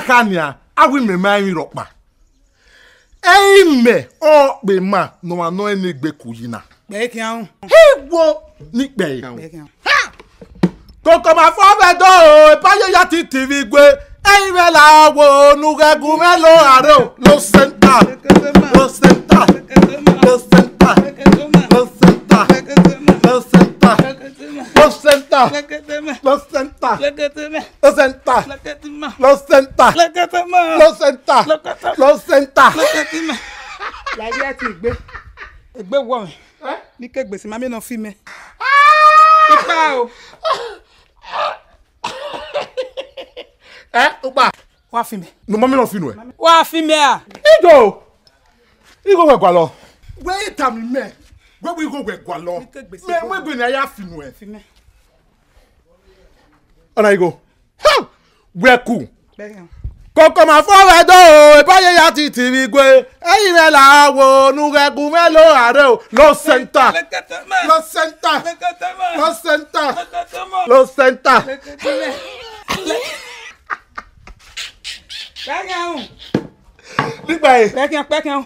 Kanya, I will me my rockma. Aime or be ma no ano any bekujina. Bekian. He wo nick bay. Koko ma father do, payo yati TV gwe. Aime la wo nuga gumelo aro. Lo senta. Lo senta. Lo senta. Lo senta. Lo senta. Lo senta. Lo senta. Lo senta. Lo senta. Lo senta. Lo senta. La vie ti egbe wo mi. Ni ke gbese ma mi no fi me. Ipa o. Opa. Wa fi me. No mami no fi no e. Wa fi me a. Igo we gwa lo. We tam me. We go gwa lo. Me we be na ya fi no e. Fi me. Ona igo. Ha! We ku. Bekian. Koko ma fọwọ́ dọ́ o, ìbáyé ya ti tìrì gbé, ẹ̀yìn rẹ̀ là wò nùgẹ̀gùn mélòó ààrẹ o, lọ sẹ́ńtà, lọ sẹ́ńtà, lọ sẹ́ńtà, lọ sẹ́ńtà. Nígbà yìí. Pẹ́kín.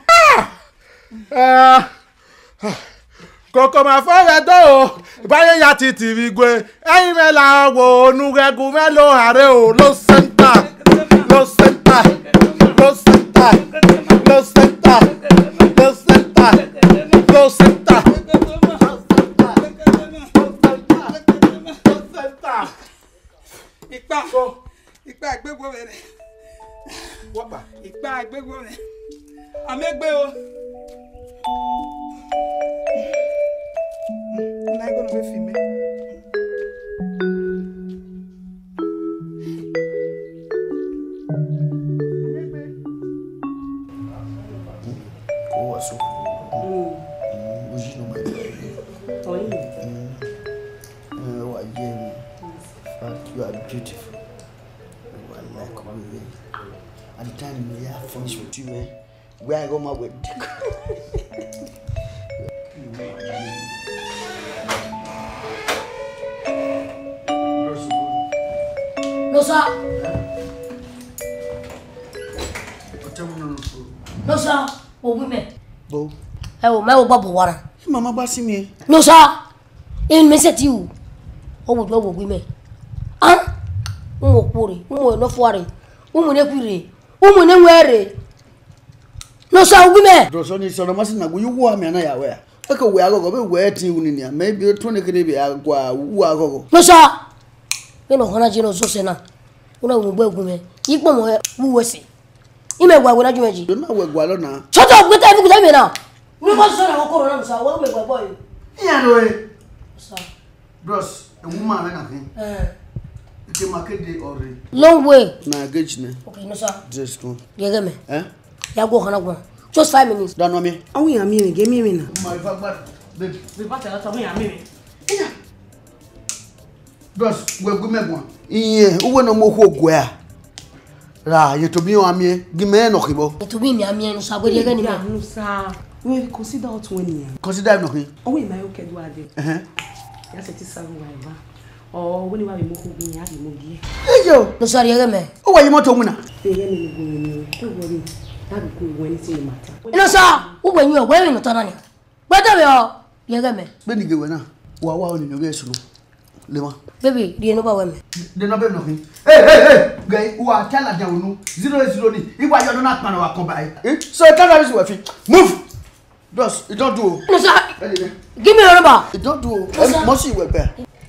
Koko ma fọwọ́ dọ́ o, ìbáyé ya ti tìrì gbé, ẹ̀yìn rẹ̀ là wò nùgẹ̀gùn mélòó ààrẹ o, lọ sẹ́ńtà. Lo senta, lo senta, lo senta, lo senta, lo senta, lo senta. Ipa agbegbo mere. Wapa. Ipa agbegbo mere. Amegbe o. Na go no be fi me. You are beautiful. You are like women. At the time we are finished with you, where I go my wedding. No, sir. No, sir. Oh, women. Bo. Oh, my bubble water. Mama Bassi me. No, sir. In me set you. Oh, would go women. Ah? Umokuri, no worry. Umunekuri, Umunewere. No, sir, women. Drosoni Solomasina, will you warm me and I wear? Okay, we are going to wear tea, maybe 20 Canadian agua, who are go. No, sir. You know, Honajino Sosena. Una women. Equal who was it? You may wear what you don't know where Gualona. Shut up with everything now. We must say, I'll call on, sir. What will my boy? Yeah, sir. Bros, a woman, anything. You market day already. Long way. Nah, get me. Okay, no, sir. Just go. You get me? Ya go Hanagua. Just 5 minutes. Don't know me. Oh, yeah, me, give me now. My fuck, the battle of me, Bros, we go me go. Iye, uwe no mo ho gwa. Ra, ye to bi o amie, gi me no kibo. To be me amie no so agodi ga ni me. No sir. We consider out 20 years. Consider no ki. Oh, we my okay do ade. Ya se ti saru wa ba. Oh, when you want me mo bi ya bi mo gi. Ejo, No so ye me. o wa yi moto mu na. Pe ye ni go ni. Don't worry. That be cool when it's in the matter. No so, wo gbe yin o gbe mi no to na ni. Gbe to me o. Ye ga me. Be ni ge we na. Wa wa oni no be sunu. Le ma. Baby, di no ba we me. De no be no ki. Hey. Guy, who are tell that you 080 ni. Iwa you do not man wa come by. So you can't have this move. Bros, you don't do. No so. Give me your number. You don't do. Must you we be.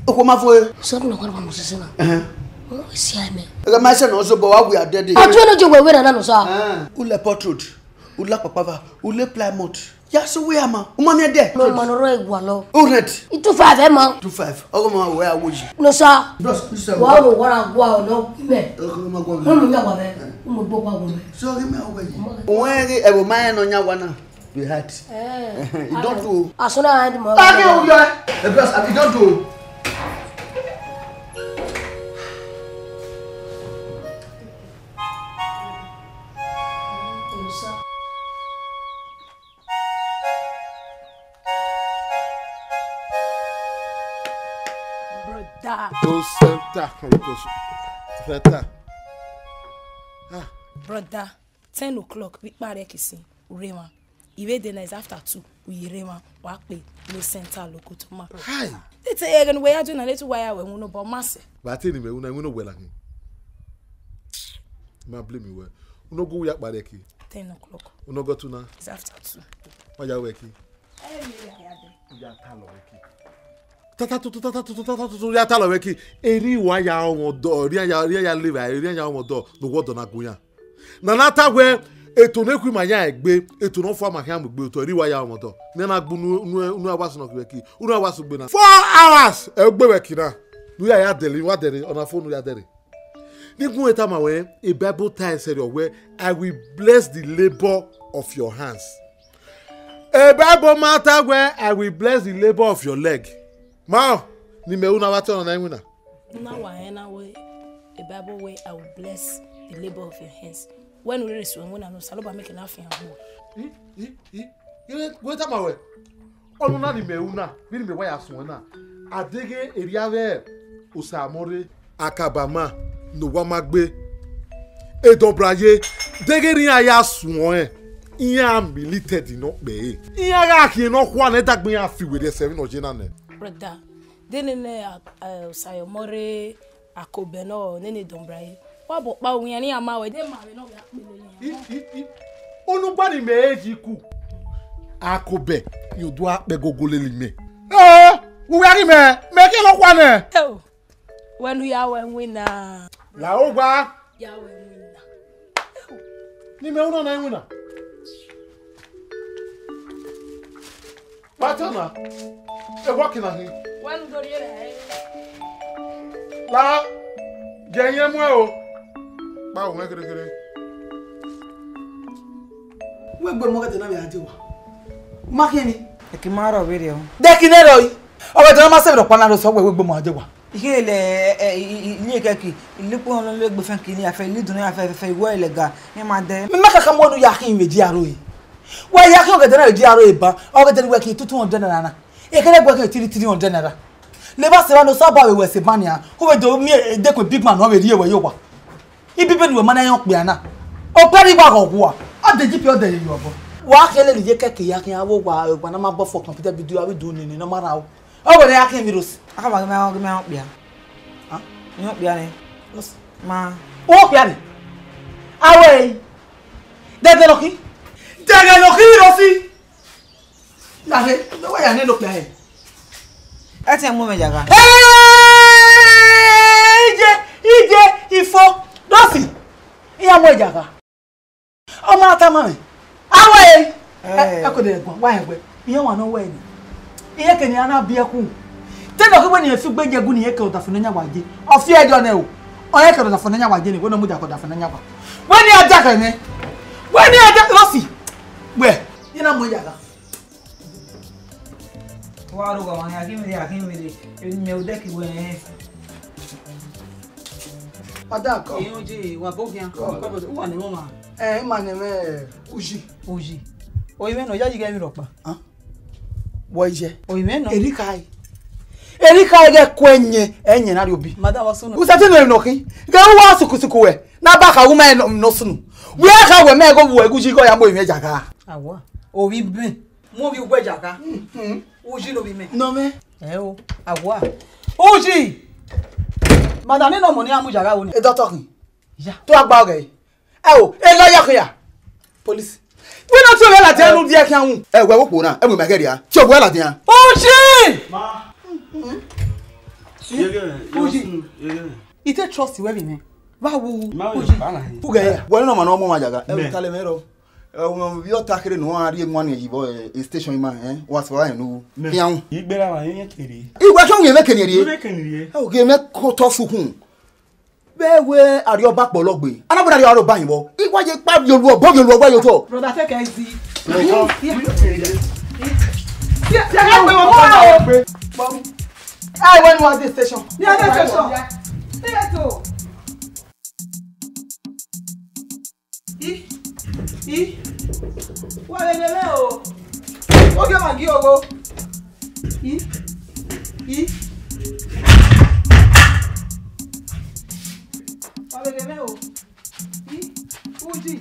O ma fo. So no ko ba mo sese na. Oh, si ai me. E ma se no so bo wa we are dead. O tu no je we na no so. Ule portrait. Ule papava. Ule plymouth. Ya so we ama. O ma me de. No man ro egwa lo. O red. Itu 5 e ma. 25. O ma we are woji. No so. Bros, you say. Wa no wara gwa no me. O ma gwa. Mo nya gwa be. Mo gbo gwa me. So give me away. O we e bo man no nya wa na. Be hard. You don't do. Asuna hand mo. Take o yo. E bros, you don't do. Brother, 10 o'clock, we pare kisi, urema. Iwe dinner is after 2, we rema, wakpe, no center lokotoma. Hi. They say again, we are doing a little while when we know about mass. But anyway, we know well again. Ma blame you well. We no go we pare ki. 10 o'clock. We no go to now. It's after 2. Why you working? Ya talo weki. Tata ya talo weki. Eri wa ya omodo, ri ya live, ri ya omodo no wodo na goyan. Na nata we eto na ekwi manya egbe, eto no fo amahia mgbe to ri wa ya omodo. Ne na gbu nu awasu no weki. Unu awasu gbe na 4 hours egbe weki na. Nu ya deli, wa deli on a phone ya deli. Nigun eta ma we a Bible time said where I will bless the labor of your hands. A Bible matter where I will bless the labor of your leg. Ma, ni me una watu na nguna. Now way a Bible way I will bless the labor of your hands. When we reach when I know saloba make enough in our You go ta ma we. Onu na ni me una, bi ni me wa ya so na. Adege eriave Osamore Akabama no wa magbe. E dobraye dege ri aya sun Iya milited no be. Iya ga ki no kwa na dagbe ya fi we de 7 no jina ne. brother. Then Osasuyi Akobeghian no nene dombraye. Wa bo pa ohun yan ni ama we de ma we no we apele. Onu gba ni meji ku. Akobe you do ape gogole li me. We ari me ki lo kwa ne. Oh. When we are when winner. La o gba. Ya we winner. Ni me uno na winner. Patana. E working on him. When go here. La genye mo o. Ba o me kere. We gbe mo ka tena be ajewa. Makini. E ki ma ro video. De kinero yi. O be tena ma se do pa na do so we gbe mo ajewa. Ile ile keki ile po on le gbe fan kini afa ile dun afa fa iwo ilega ni ma de. Me maka ka mo nu yakin we di aro yi. Wa yakin o ga tena di aro e ba. O ga tena we ki 200 naira na. E kele gbe ki 300 naira. Le ba se ba no saba we se bania. Ko we do mi de ko big man no we ri e we yo wa. Ibi be ni we mana yan pe ana. O pari gba ko ku a. O de GP o de yo bo. Wa kele ni je keke yakin awo wa na ma bo for computer video we do ni no mara o. O we yakin virus. Aka ba me bia. Ah, me bia ni. Ma. O bia ni. Awe. Dede loki. Dede loki rosi. La he, no wa ya ni lo pe he. E ti mu me jaga. Ije ifo dosi. Iya mo jaga. O ma ta ma mi. Awe. E ko de gbon wa egbe. Iye wa no we ni. Iye ke ni ana bia ku. Te no ko ni e fi gbeje gu ni e ke o ta fun nya waje. O fi ejo na o. O ye ke o ta fun nya waje ni wo no mu ja ko da fun nya wa. We ni aja kan ni. We ni aja dosi. We, ina mo jaga. Wa ro ga ma ya ki me de me o de ki we Madam, come. Oji, Wabogian, come. One woman. Man, Uji. Oime no, you gave me ropa. Huh? What is it? Oime no. Erika get kwenye enye na obi. Madam was soon. Who said no noki? Ga wa sukusuku we. Na ba ka woman no sunu. We ka we me go wo eguji ko ya mo ime jaka. Awa. Obi be. Mo bi gwe jaka. Uji no bi me. No me. O. Awa. Uji. Madam no money amu jaka wo ni. E doctor kin. Ya. To agba oge. O, e lawyer ko ya. Police. We no to we la je nu die kan hu. We wo po na, e mo ma gere ya. Ti o wo la dia. Uji! Ma. Uji. Ite trust we bi me. Wa wo. Uji. Who get here? Wo no ma no mo ma jaga. Me. E tale mero. Vi o takere no ari mo ni yibo station ma wa so ayan no. Pian. Igbera wa yen kiri. Igwa so yen me keniri. Me keniri. E o ge me ko to sukun. Bewe ari oba pologbe. Anabona ari aro bayin bo. Igwa je pa yoru obo yoru ogba yo to. Brother take easy. I went to the station. Yeah, that's station. Yeah, to. Wa le le o. O ge ma gi ogo. Wa le le o. Uji.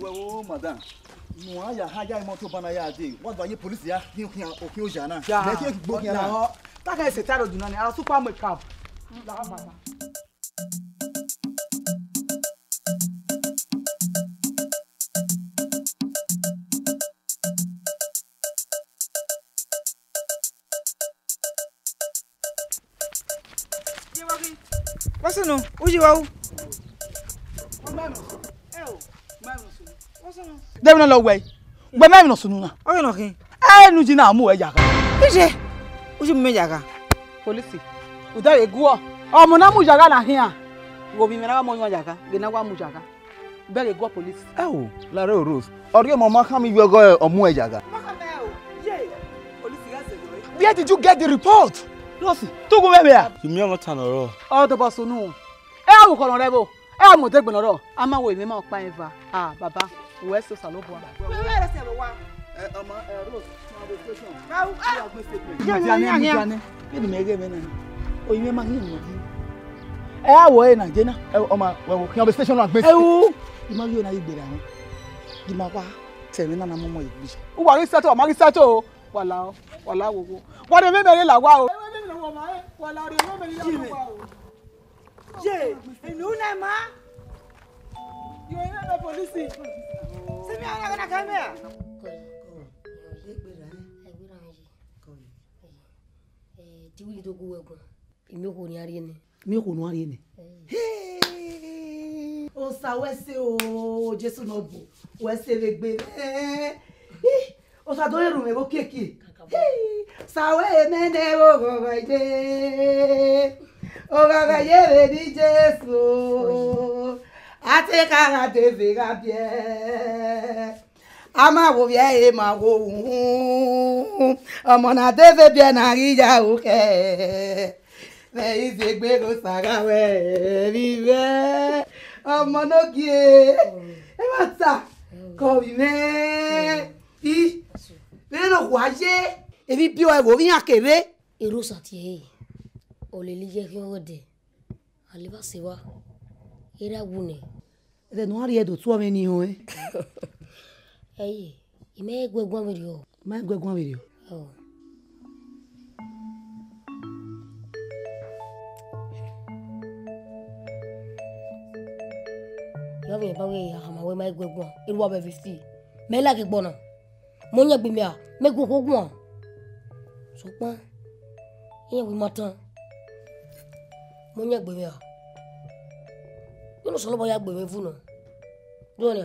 Well, madam. No aya haja moto bana ya de. What do you police ya? Kin o jana. Yeah. Me ke gbo kin na. No. That guy is a tired of I'll super make up. What's no? Uji wa u. Dem no way. Gbe me no sunu na. O no kin. Nu ji na mu e jaka. Ije. Uji me jaga. Police. Uda eguo. Omo na mu jaka na hia. Go bi me na mo nwa jaka. Ge na wa mu jaka. Be le go police. La Rose. Ori mo ma kam you go omu e jaga. Where did you get the report? Rosi, to go me ya. You me am tan oro. Oh, the boss no. E amu kono rebo. E amu te gbon ro. Ama wo me ma pa eva. Ah, baba. We so salobo. We le se wa. Rose, na the station. Ya. Ni me ge me na. O ime ma ni mo. E awo e na je na. O ma we kin station na gbe. E wo. Di ma yo na igbere awon. Di ma wa temi na na mo mo igbi. O wa ri settle, ma ri settle. Wala wo. Wa de me me la wa o. Wala ri me me la wa o. Je, enu na ma. You ain't the police. Se mi ana na kamera. Tiwi to go ego. Imi ko ni ari ni. Mi ko no ari ni. O sa wese o Jesu no bo. Wese le gbe. O sa do eru me bo keke. Sa we mene o go ide. O ga ye di Jesu. Ate ka te ve ga bie. Ama wo bie e ma wo. Omo na te ve bie na ri ja o ke. Me ife gbe ko saga we vive. Omo no kie. E mata. Ko vi me. Me no waje. E bi bio e wo vi akere. Ero satie. O le lije ki o de. Aliba sewa. Era wune. De no ari edo tu o me ni ho e. Eye, ime gwegwan video. Ma gwegwan video. Oh. Yo vi ba we ya ma we ma gwegwan. Iru wa be 50. Me la ke gbona. Mo nya gbe mi a, me gwo ko gwan. So pa. Iye wi matan. Mo nya gbe mi a. Yo no so lo ba ya gbe mi fu no. Do ni.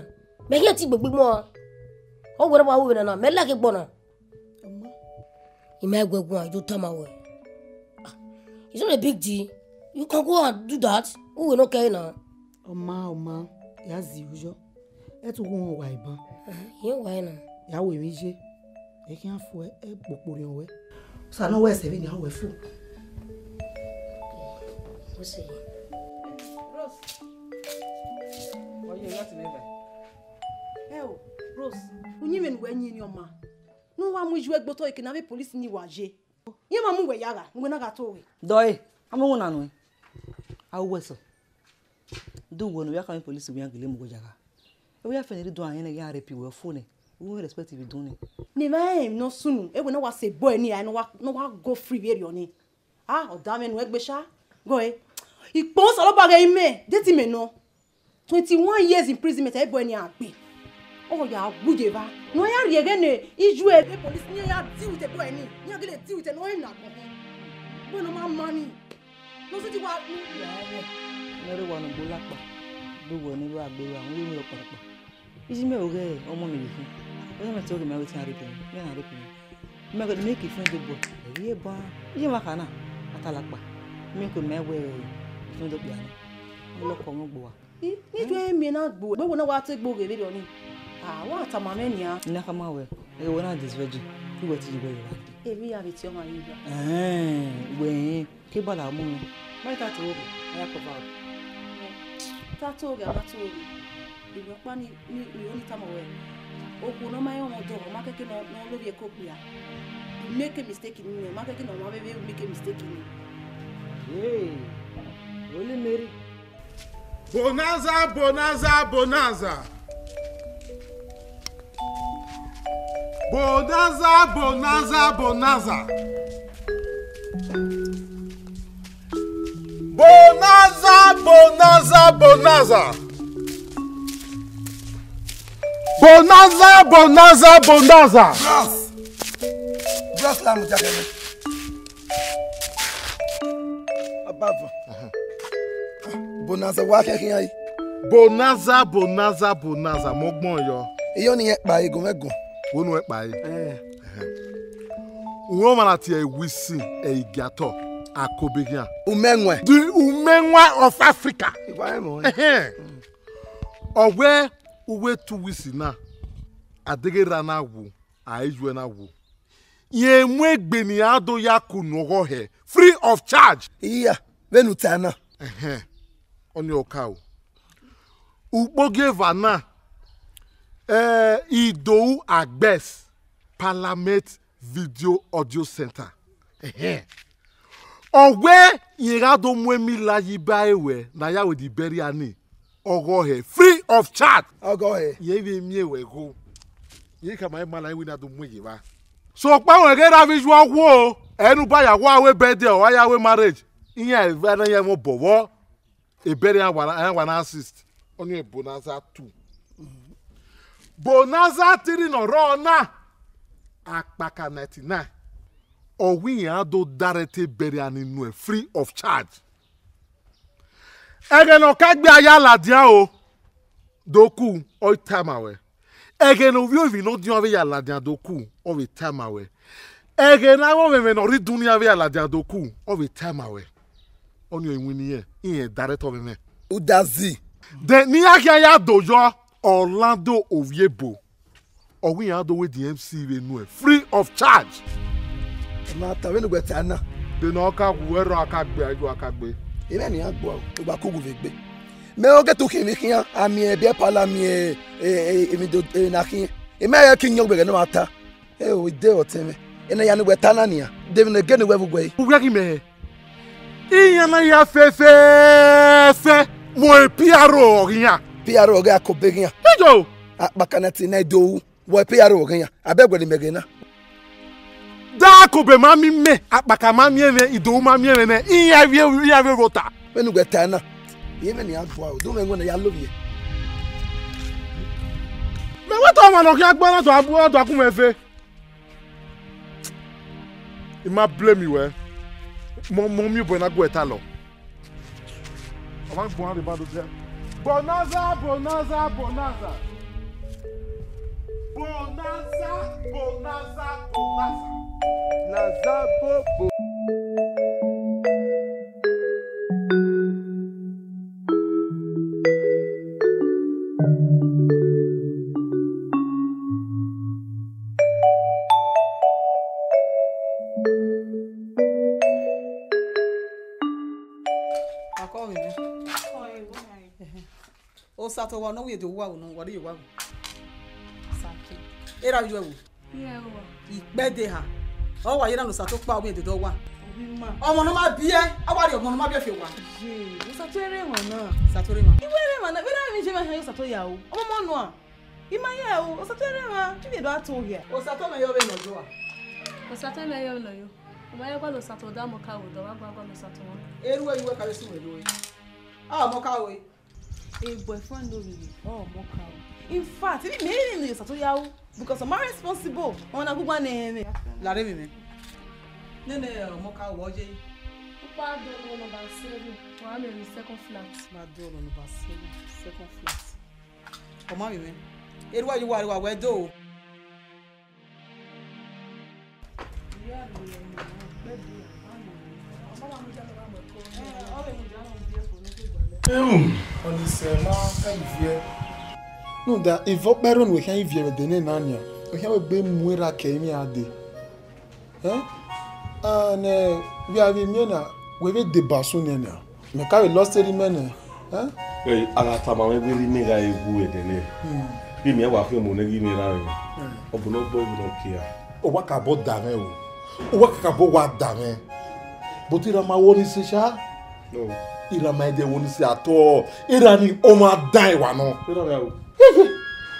Me ke ti gbegbe mo. O were ba wo na me la ke gbona. Ime gwegwan do tamawe. It's not a big deal. You can go and do that. Who will not care now? Oma. Yazi ujo. Etu won wa iban. Yen wa na. Ya we mi je. E ki an fo e popori on we. Sa no we se bi ni a we fo. Mo se. Rose. Oye, láti me ba. Oh, Rose, unyi men we nyi ni oma. No wa mu ju egbo to ikina be police ni waje. Ye ma mu we yara, ngwe na ga to we. Doi, amu na no. Aweso. Do wonu ya kan police we angele mu go jaga. We ya feneri do an ya repi we phone. We respect if do ni. Ni ma no sunu, e we na wa say boy ni I no wa go free we ni. Ah, o da me no egbe sha. Go e. Ipo so lo ba ge ime, deti me no. 21 years imprisonment e boy ni agbe. Oh ya buje ba. No ya riege ne iju e police ni ya deal with boy ni. Ni agele deal with no na ko. Boy no ma money. No so ti wa ni ya. Nere wa no bolapa. Do wonu wa agbe wa won lo papa. Isi me oge omo mi fi. O me to ge me wetin ari pe. Me na ari pe. Me go make it friend the boy. E ba. Iye ma kana atalapa. Me ko me we friend the boy. Mo lo ko mo gbo wa. Ni jo e mi na gbo. Gbo na wa te gbo ge le ni. Ah, wa ta ma me ni a. Ina kama we. E wona this virgin. Ku we ti be wa. E mi ya be ti o ma yi ba. We ke bala mu. Mai ta to oge. Ya ko ba. Ta to oge ama to oge. Ibo pa ni oni ta ma we. Oku no ma yo mo do, ma keke no lo bi e ko ku ya. Make a mistake in me. Ma keke no ma be make a mistake in me. Hey. Only Mary. Bonanza, bonanza, bonanza. Bonanza, bonanza, bonanza. Bonanza, bonanza, bonanza. Bonanza, bonanza, bonanza. Bros la mu jagene. Abava. Bonanza wa kekin ayi. Bonanza, bonanza, bonanza. Mo gbon yo. Iyo ni pa ego megun. Wonu e pa yi. Uwo mana ti e Wilson Ehigiator Akobeghian. Umenwe. The Umenwa of Africa. Iwa mo. Owe uwe 2 weeks na. Adegera na wu, aijwe na wu. Ye mwegbe ni ado ya kunogo he. Free of charge. Iya, venu tana. Oni okao. Ukboge vana. Idou Agbes Parliament Video Audio Center. Owe yirado mwemi la yiba ewe na ya we di beri ani. Ogo he free of charge. Ogo he. Ye bi mi ewe go. Ye kama e mala we na do mwe yiba. So pa won ge ra visual wo enu ba ya wa we birthday o ya we marriage. Iyan e va na ye mo bowo. E beri an wana assist. Oni e bonanza 2. Bonanza 3 no rona. Akpaka 99. Owi yan do darete beri ani nu free of charge. Ege no kagbe ayala dia o. Doku o time awe. Ege no vi no dion ave yala dia doku o we time awe. Ege na wo me no ri dunia ave yala dia doku o we time awe. Oni o enwini ye. Iye director me. Udazi. De ni akia ya dojo Orlando Oviebo. Owi yan do we the MC we nu free of charge. Na ta venu gbe tana. De no ka wero akagbe ajo akagbe. Ebe ni agbo o gba kogu vegbe. Me o ke to kimi kian ami e bi pala mi emi do na kian. E me ya kinyo gbe no ata. E o de o teme. E na ya no gbe tana ni a. De me ge no we gbe. Wo ki me. Iyan na ya fe mo e piaro ogiyan. Piaro ga Akobeghian. Ejo. Bakanati na do wo piaro ogiyan. Abegwe me ge na. Da kobe mami me akpaka mami ene ido mami ene iya we rota. Wenu gbe tana. Ye me ni agbo o do me ngona ya love ye. Me what o ma no ki agbo na to abu o to akun efe. I ma blame you mo mi bo na gbo eta lo. O ma gbo ari ba do je. Bonanza, bonanza, bonanza. Bonanza, bonanza, bonanza. Nazabo. Osato wa no we do wa no what you wa. Sato. Era you wo. Yeah, wo. Igbede ha. O wa yera no sato pa we de do wa. Omo no ma bie, awari omo no ma bie fe wa. Je, Osato ere won na. Sato re ma. Iwere ma na, we na mi je ma han Osato ya o. Omo mo no a. Ima ya o, Osato ere ma, ti be do ato here. Osato me yo be no jo a. Osato me yo no yo. Oba yo kwa Osato da mo ka wo do wa gwa Osato won. Eru we you ka le si we lo yi. Ah mo ka we. A boyfriend no really. Oh, more cow. In fact, if me in this Osato ya o, because I'm responsible. Ona go gwan me. La re mi me. Nene mo ka wo je. Opa do number 7. Wa me in second flat. Ma do number 7, second flat. O ma mi me. Eru we you wa we do. No, that if up baron we can if you the nanya. We can be muera kemi ade. And we have been we be the basunena. Me carry lost the men. Hey, agata ma we really me ga egu edene. Bi me wa fe mo na gi me ra re. Obuno gbo no kia. O wa ka bo dame o. O wa ka bo wa dame. Botira ma woni se sha. No. Ira ma de woni se ato. Ira ni o ma dai wa no. Ira ya o.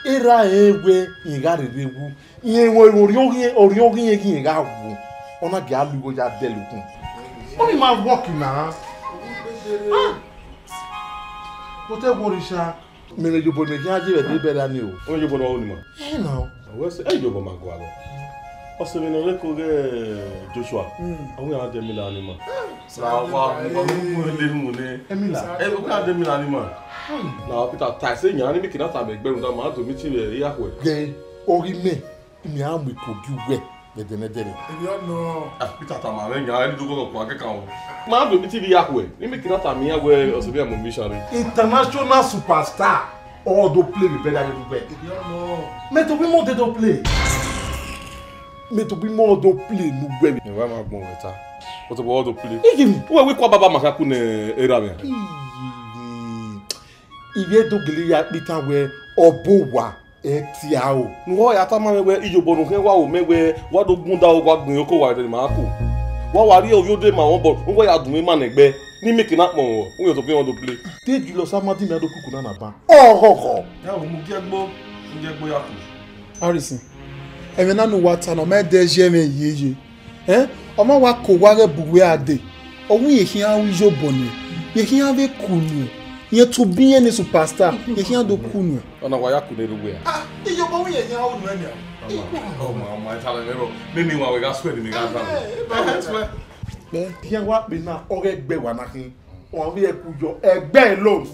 Ira ewe iga rerewu. Iye wo oriogi egi ga wu. Ona ge alugo ja delukun. Only ma work na. What a borisha. Mele jobo ne jaje be be da ni o. O jobo no ni ma. Now. We say e jobo ma gwa lo. O se me no le ko ge Joshua. O ya de mi la ni ma. La wa mo le mu ne. Emila. E o ka de mi la ni ma. Na Peter ta se nya ni mi kina ta be gberun da ma to mi ti re ya ko. Ge ori me. Mi a mu ko ju we. Be de ne dere. No. Ah Peter ta ma re nya ni do ko ko akeka o. Ma do mi ti ya ko. Ni mi kina ta mi ya we o se be mo mission. International superstar. All do play be better than we. Mais to be more de do play. Mais to be more do play nu gbe. Ni wa ma gbon weta. O to bo do play. We kwa baba makaku ne era me. Iye do gele ya pitan we obowa etia o. Ngo ya ta ma we ijobo no ken wa o mewe wa do gunda o gwa gbin oko wa de ma ku. Wa wa ri o yo de ma won bo ngo ya dun mi ma negbe ni make na pon o. Ngo to pe won do play. Teju lo samadi mi adokuku na ba. Ohoho. Ya o mu gegbo ya ku. Harrison. Eme na no wata no me de je me yeye. Omo wa ko wa re buwe ade. Ohun ye hian wi jo boni. Ye hian ve kunu. Ye to be any superstar. Ye hian do kunu. Ona wa ya ku ne ruwe. Ah, iyo bo ye hian o nu enya. Oh my tala nero. Ni wa we ga swear ni ga dan. Be hian wa pe na ore gbe wa na kin. Wọ́n rí ẹkú yọ ẹgbẹ́ lónìí.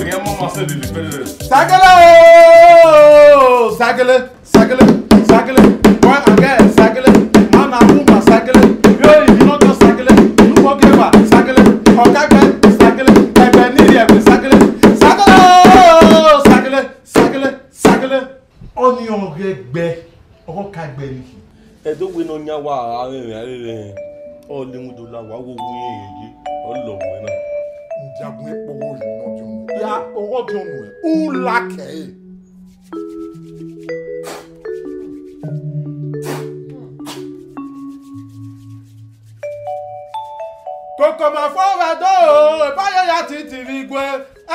Ìyẹn mọ́ máa ṣe dìde pẹ́lẹ́. Ságẹ́lẹ́ ooo! Ságẹ́lẹ́, ságẹ́lẹ́, ságẹ́lẹ́, wọ́n àgẹ́ ságẹ́lẹ́, máa na mú ma ságẹ́lẹ́, yóò ìdínájọ́ ságẹ́lẹ́, lúmọ́ gẹ́wà ságẹ́lẹ́, ọ̀gágbẹ́ ságẹ́lẹ́, ẹgbẹ́ nídìí ẹ̀gbẹ́ ságẹ́lẹ́, ságẹ́lẹ́ ooo! Ságẹ́lẹ́, ságẹ́lẹ́, ságẹ́lẹ́, ọ̀ní ọ̀gẹ́gbẹ́, ọ̀gọ́kagbẹ́ ni. Ẹ̀dọ́gbé náà ní àwa arìnrìn ọ̀lẹ́múdò làwà wo wo yẹ̀yẹ̀ ọlọ́wọ́ náà. Ìjagun epo owó yìí náà jọ nù. Ya owó jọ nù ẹ̀ ó lákẹ́ ẹ̀. Kòkò mà fọ́wọ́ dó o, báyọ̀ ya ti tìrì gbé.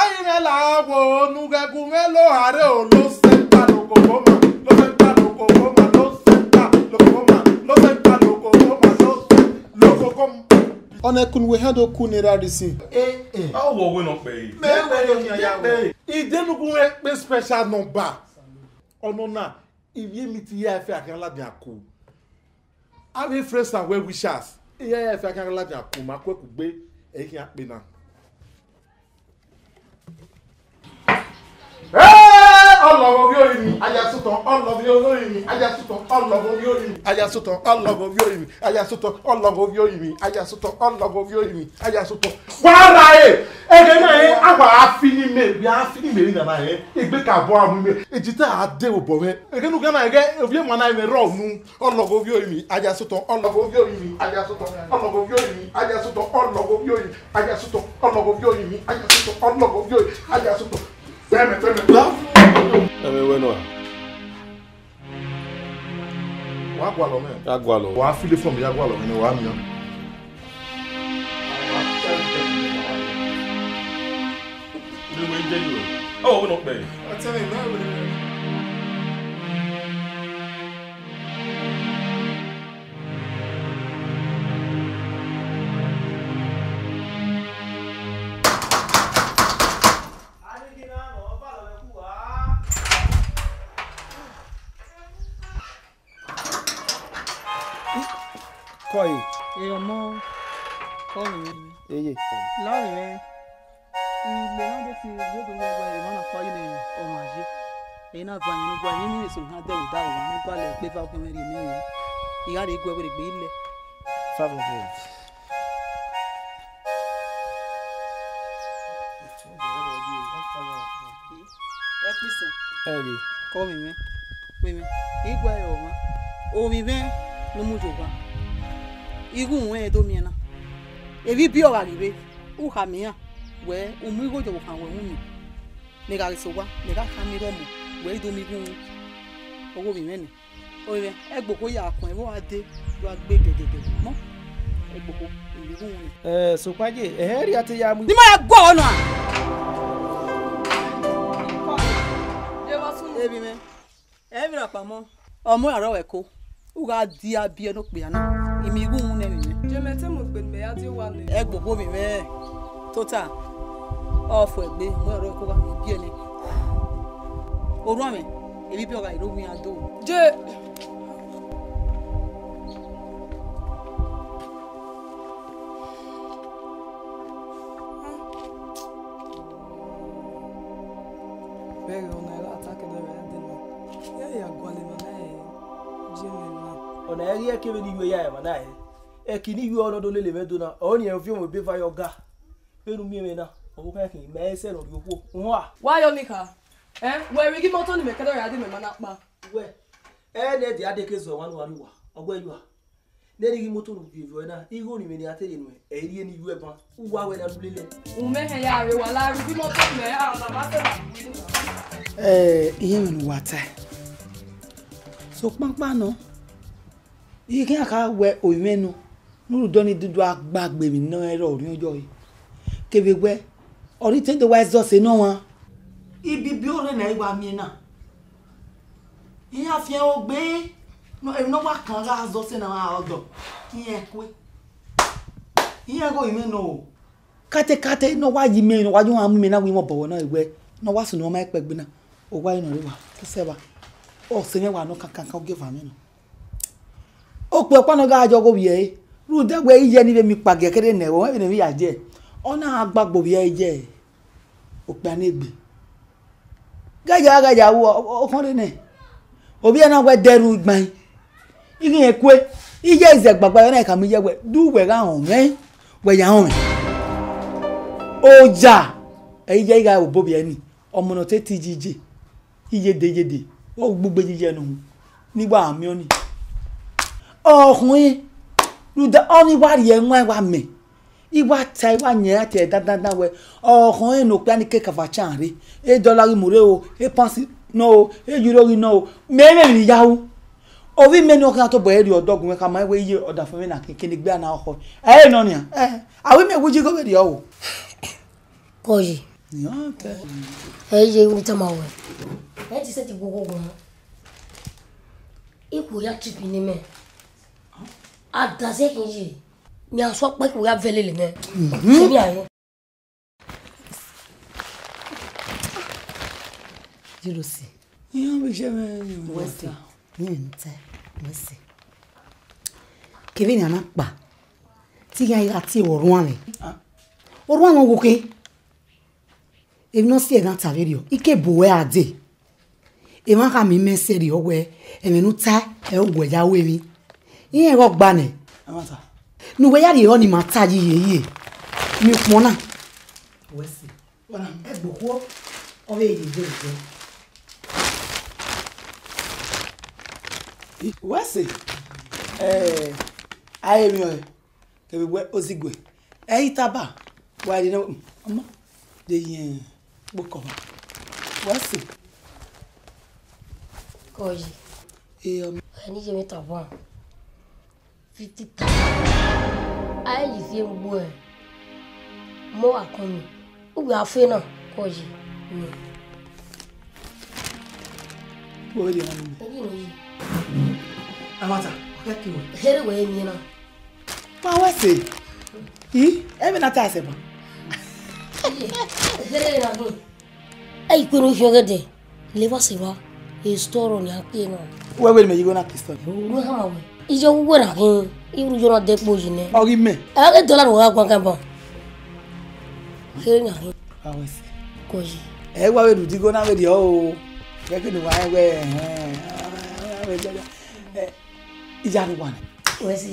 Ẹyin rẹ̀ là á wo onúgẹ̀gùn mélòó àárẹ̀ ò ló sẹ́ńtà lókòkò mà ló sẹ́ńtà lókòkò mà ló sẹ́ńtà lókòkò mà ló sẹ́ńtà lókòkò mà lókòkò mà. Ọ̀nà ẹkùn wo hẹ́ndó kú ní rárísì. Báwo wọ owó náà pẹ̀ yìí? Mẹ́wẹ̀ẹ́ yóò yà wẹ̀. Ìdẹ́nugun rẹ̀ pé special number. Ọ̀nà náà ìwé mi ti yẹ ẹ̀fẹ́ àkànlá ní àkó. Àwọn friends and well wishers. Ìyá ẹ̀fẹ́ àkànlá ní àkó máa kó ẹ̀kú gbé ẹ̀yìn àpè náà. all of you, I just took all of you, I just took all of you, I just took all of you, I just took all of you, I just took all of you, I just took. Why? Again, I feel me, we are feeling me in the night. It make a bomb me. It's just a devil bomb. Again, you can get if you man, I'm a wrong. All of you, I just took all of you, I just took all of you, I just took all of you, I just took all of you, I just took all of you, I just took. Damn it, love. I mean, when Agualo, man. Agualo. One feel from the Agualo, you know, I'm oh, we're not there. I tell you, man. Koi. ọmọ kọ́ mi. Eye. Láàrin rẹ̀, ilé náà dé ti gbogbo ẹgbẹ́ ìmọ̀nà pa yìí ní ọmọ àṣẹ. Èyí náà gba ìyẹn gba ìyẹn ní èso náà dẹ̀wò dáwọ̀ wọn nígbà lẹ̀ pé fáwọn ọmọ rẹ̀ mẹ́rin. Ìyá rẹ̀ gbọ́ ẹgbẹ́ ilẹ̀. 500. Ẹ pèsè. Eye. Kọ́ mi mẹ́. Pé mi. Ìgbà ẹ̀ ọ̀ma. Omi mẹ́ ló mú jòba. Irú òun ẹ̀ tó mìíràn. Èmi bí ọ̀rọ̀ àríwé. Uha mìíràn. Wẹ́ omi ìgò jọ̀wọ́ kan wẹ̀ wúmi. Nìka rẹ̀ sọ wá. Nìka ká mi rọ́mù. Wẹ́ ìdomi gún owó mi mẹ́ni. Omi mẹ́ ẹ gbòkó yà àkùn ẹ̀ wọ́n á dé. Lọ́ gbé gẹ̀gẹ̀gẹ̀ mọ́. Ẹ gbòkó èmi gún wọn. Sopaje, rí àti ya mu. Ní máa gbọ́ ọ̀nà. Ebi mẹ́. Ẹ mi rà pamọ́. Ọmọ àrọ̀ ẹ̀kọ́. Uga di abie no pe ana imi ru hun nemi me je mete mo gbe me ya ti wa ni e gbogbo mi me total off egbe mo ro ko ga mi bi ene oru ame ebi bi oga irogun ya do je bẹ́ẹ̀ ọ̀nà ẹ̀rọ attack de re de no ya gwale ma na Ona eri ekebe ni ya ya mana ekini yu ono do lele medona oni en fi mo be fa yoga penu mi me na o ka kin me se no yopo nwa wa yo nika we ri gi moto ni me kedo ya di me mana pa we ne di ade kezo wan wari wa ogbo yu a ne di gi moto no bi vo na igo ni me ni atere nu eri ni yu e ban uwa we na lele me he ya re wa la ri gi moto me a na ma se iye me no wata so pampa no Ike aka we oyimenu nuru doni dudu agbagbe mi na ero orin ojo yi kebegbe ori te do wa zo se no won ibi bi ore na iwa mi na iya fi o gbe no e no wa kan ga zo se na ma odo iye kwe iye go imenu kate no wa yi me no wa ju wa mu mi na wi mo bowo na igbe no wa sunu o ma ipegbe na o wa ino re wa se ba o se me wa no kan o give am no o pe pano ga ajo go biye ru de we iye ni mi page kere ne wo mi ya je ona agbagbo biye je o pe ani egbe gaja wo o kan re ne obi na we deru igban igi ekwe iye ize gbagba na ka mi je we du we ga hon me we ya hon oja iye ga obo biye ni omo no te tijije iye o gbugbe jije nu nígbà ami oni ọkùnrin lùdá ọ́nì wà rí ẹ̀wọ̀n ẹ̀wà mẹ́ ìwà ta ìwà yẹn àti ẹ̀dá dáadáa wẹ̀ ọkùnrin ní òpin àníkẹ́ kàfàchán rí $8 múre o $8 náà o €8 náà o mẹ́rin ìyàwó orí mẹ́ni ọkùnrin àtọ́bọ̀ ẹ̀rí ọ̀dọ́gun ẹ̀ka máa ń wé iye ọ̀dà fún mi náà kékeré gbé àná ọkọ̀ ẹ̀ náà nìyà àwọn mẹ́wù jí gómìnà yọ̀ wò. Kọ́yì ẹ yẹ ewu tẹ́ máa wẹ̀ ẹ ti sẹ́ti gbogbo wọn ipò ya tìpì ní mẹ́ adase kinji mi aso pe ko ya vele le me se mi aye jirosi yan bi se me wese ni nte wese kevin ana pa ti yan ira ti orun an wo ke e no si e na taverio ike bowe ade e ma ka mi meseri owe e me nu ta e ogwe ya we mi yin ro gba ne Amata. nu we ya ri o ni ma ta yi mi pon na we si wana e gboko o we yi je Wese. Aye mi o. Ke bi we osigwe. Itaba. Wa di no. Omo. De yin gboko. Wese. Koji. Ani je meta bon. 50,000. Ai li fi ngbo e. Mo akonu. Ugbe afe na koji. Bo di manu. Ebi no yi. Amata. Okay ki wo. Here we mi na. Pa Wese. E be na ta se ba. Here na ni. Ai kunu shogede. Leva se va. E storo ni ape na. We me yigo na Kristo. Wo ha we. Ijo wo na kin. Iru jo na depo ji ne. Ori me. E dollar wo gwa kan bon. Here na ni. Pa Wese. Koji. E wa we du digo na we di o. Ke ki ni wa we ija ni wa ni. Wese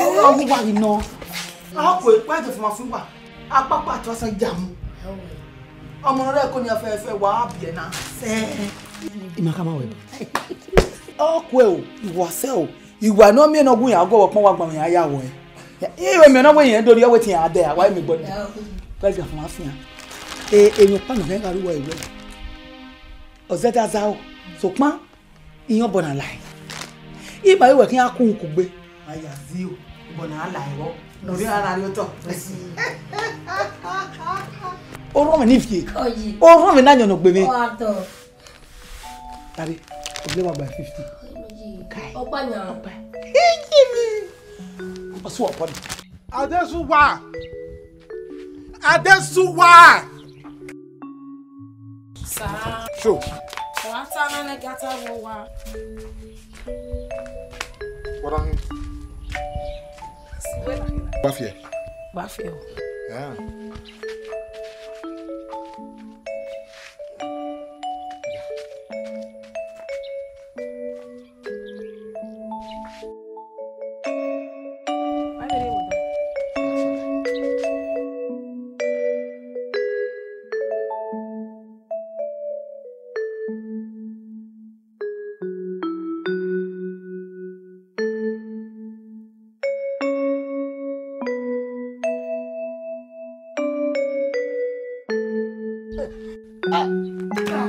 O wa ni no. A ko e pa te fun ma fun wa. Apapa to san jamu. Ọmọ rẹ ko ni afẹ́fẹ́ wa bi na. se e ma ka ma we O ko e o, ìwọ se o. Ìwà no mi na gun ya go pon wa gbon ya ya wo e. Iwe mi na we yen dori o wetin ade a wa mi gbọ́. Pe ga fun afia. Èmi pa na ga ruwa iwe. Ozeta zao. So pa iyan bona lai. Iba iwe kin akun ku gbe. aya zi o bona ala iwo no ri ara ri o to O ro me ni fie. Koji. O ro me na yan no gbe mi. O ato. Tari, o le wa gba 50. Kai. Opa nya. O so opo ni. Adesuwa. Adesuwa. Sa. Show. Wa ta na na gata wo wa. What on him? Buffy. Ba fi o. Yeah. Ai bere wo da.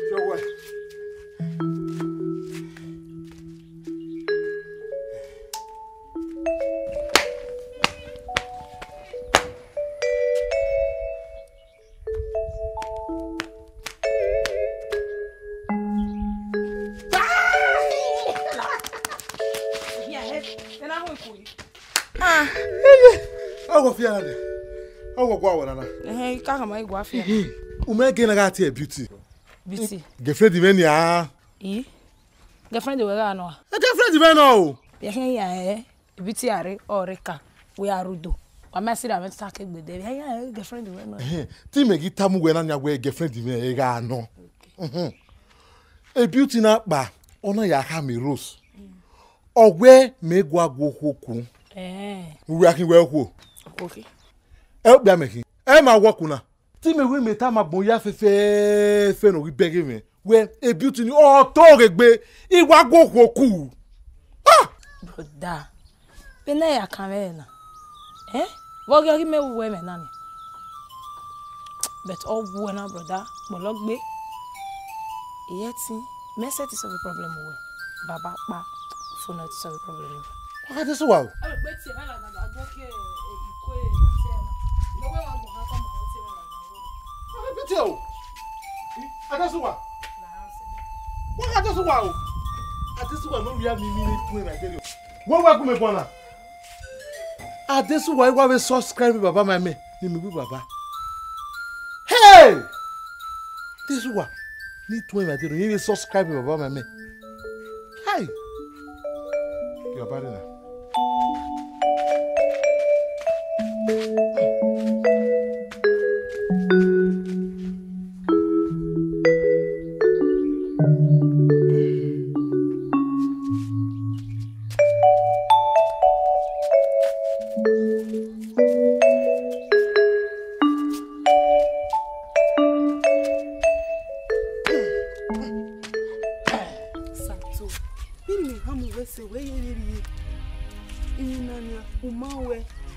Show what? Ogo fi ana de. Ogo gwa wona na. Ka kama igwa fi. Ume ge na ga tie beauty. Beauty. Girlfriend di meni ah. Girlfriend we ga no. Girlfriend di meni o. Ye hen ya beauty are oreka we arudo. Wa ma sira me ta ke gbede. Ya girlfriend we no. Ti me gi tamu we na nya we girlfriend di me ga no. E beauty na pa ona ya ha me rose. Ogwe me gwa gwo kwoku. We akin we kwo. Okay. E bia me kin. E ma wo kuna. Ti me we me ta ma bon ya fe no ri bege me. We e beauty ni o to regbe iwa gwo kwoku. Broda. Bena ya kamera. Wo ge me we me na ni. But all wo na broda, bologbe. Yeti, me set is a problem we. Baba pa for not solve the problem. What is so wow? Beti na na ga doke ikwe na se na. No we wa mo ha pa ma oti na na. What is so? Adesuwa. What Adesuwa? Adesuwa no ria mi ni tun na tell you. Wo wa ku me bona. Adesuwa wa we subscribe baba ma me. Ni mi bi baba. Hey! Adesuwa ni tun na tell you. Ni subscribe baba ma me. Hey! Your body na.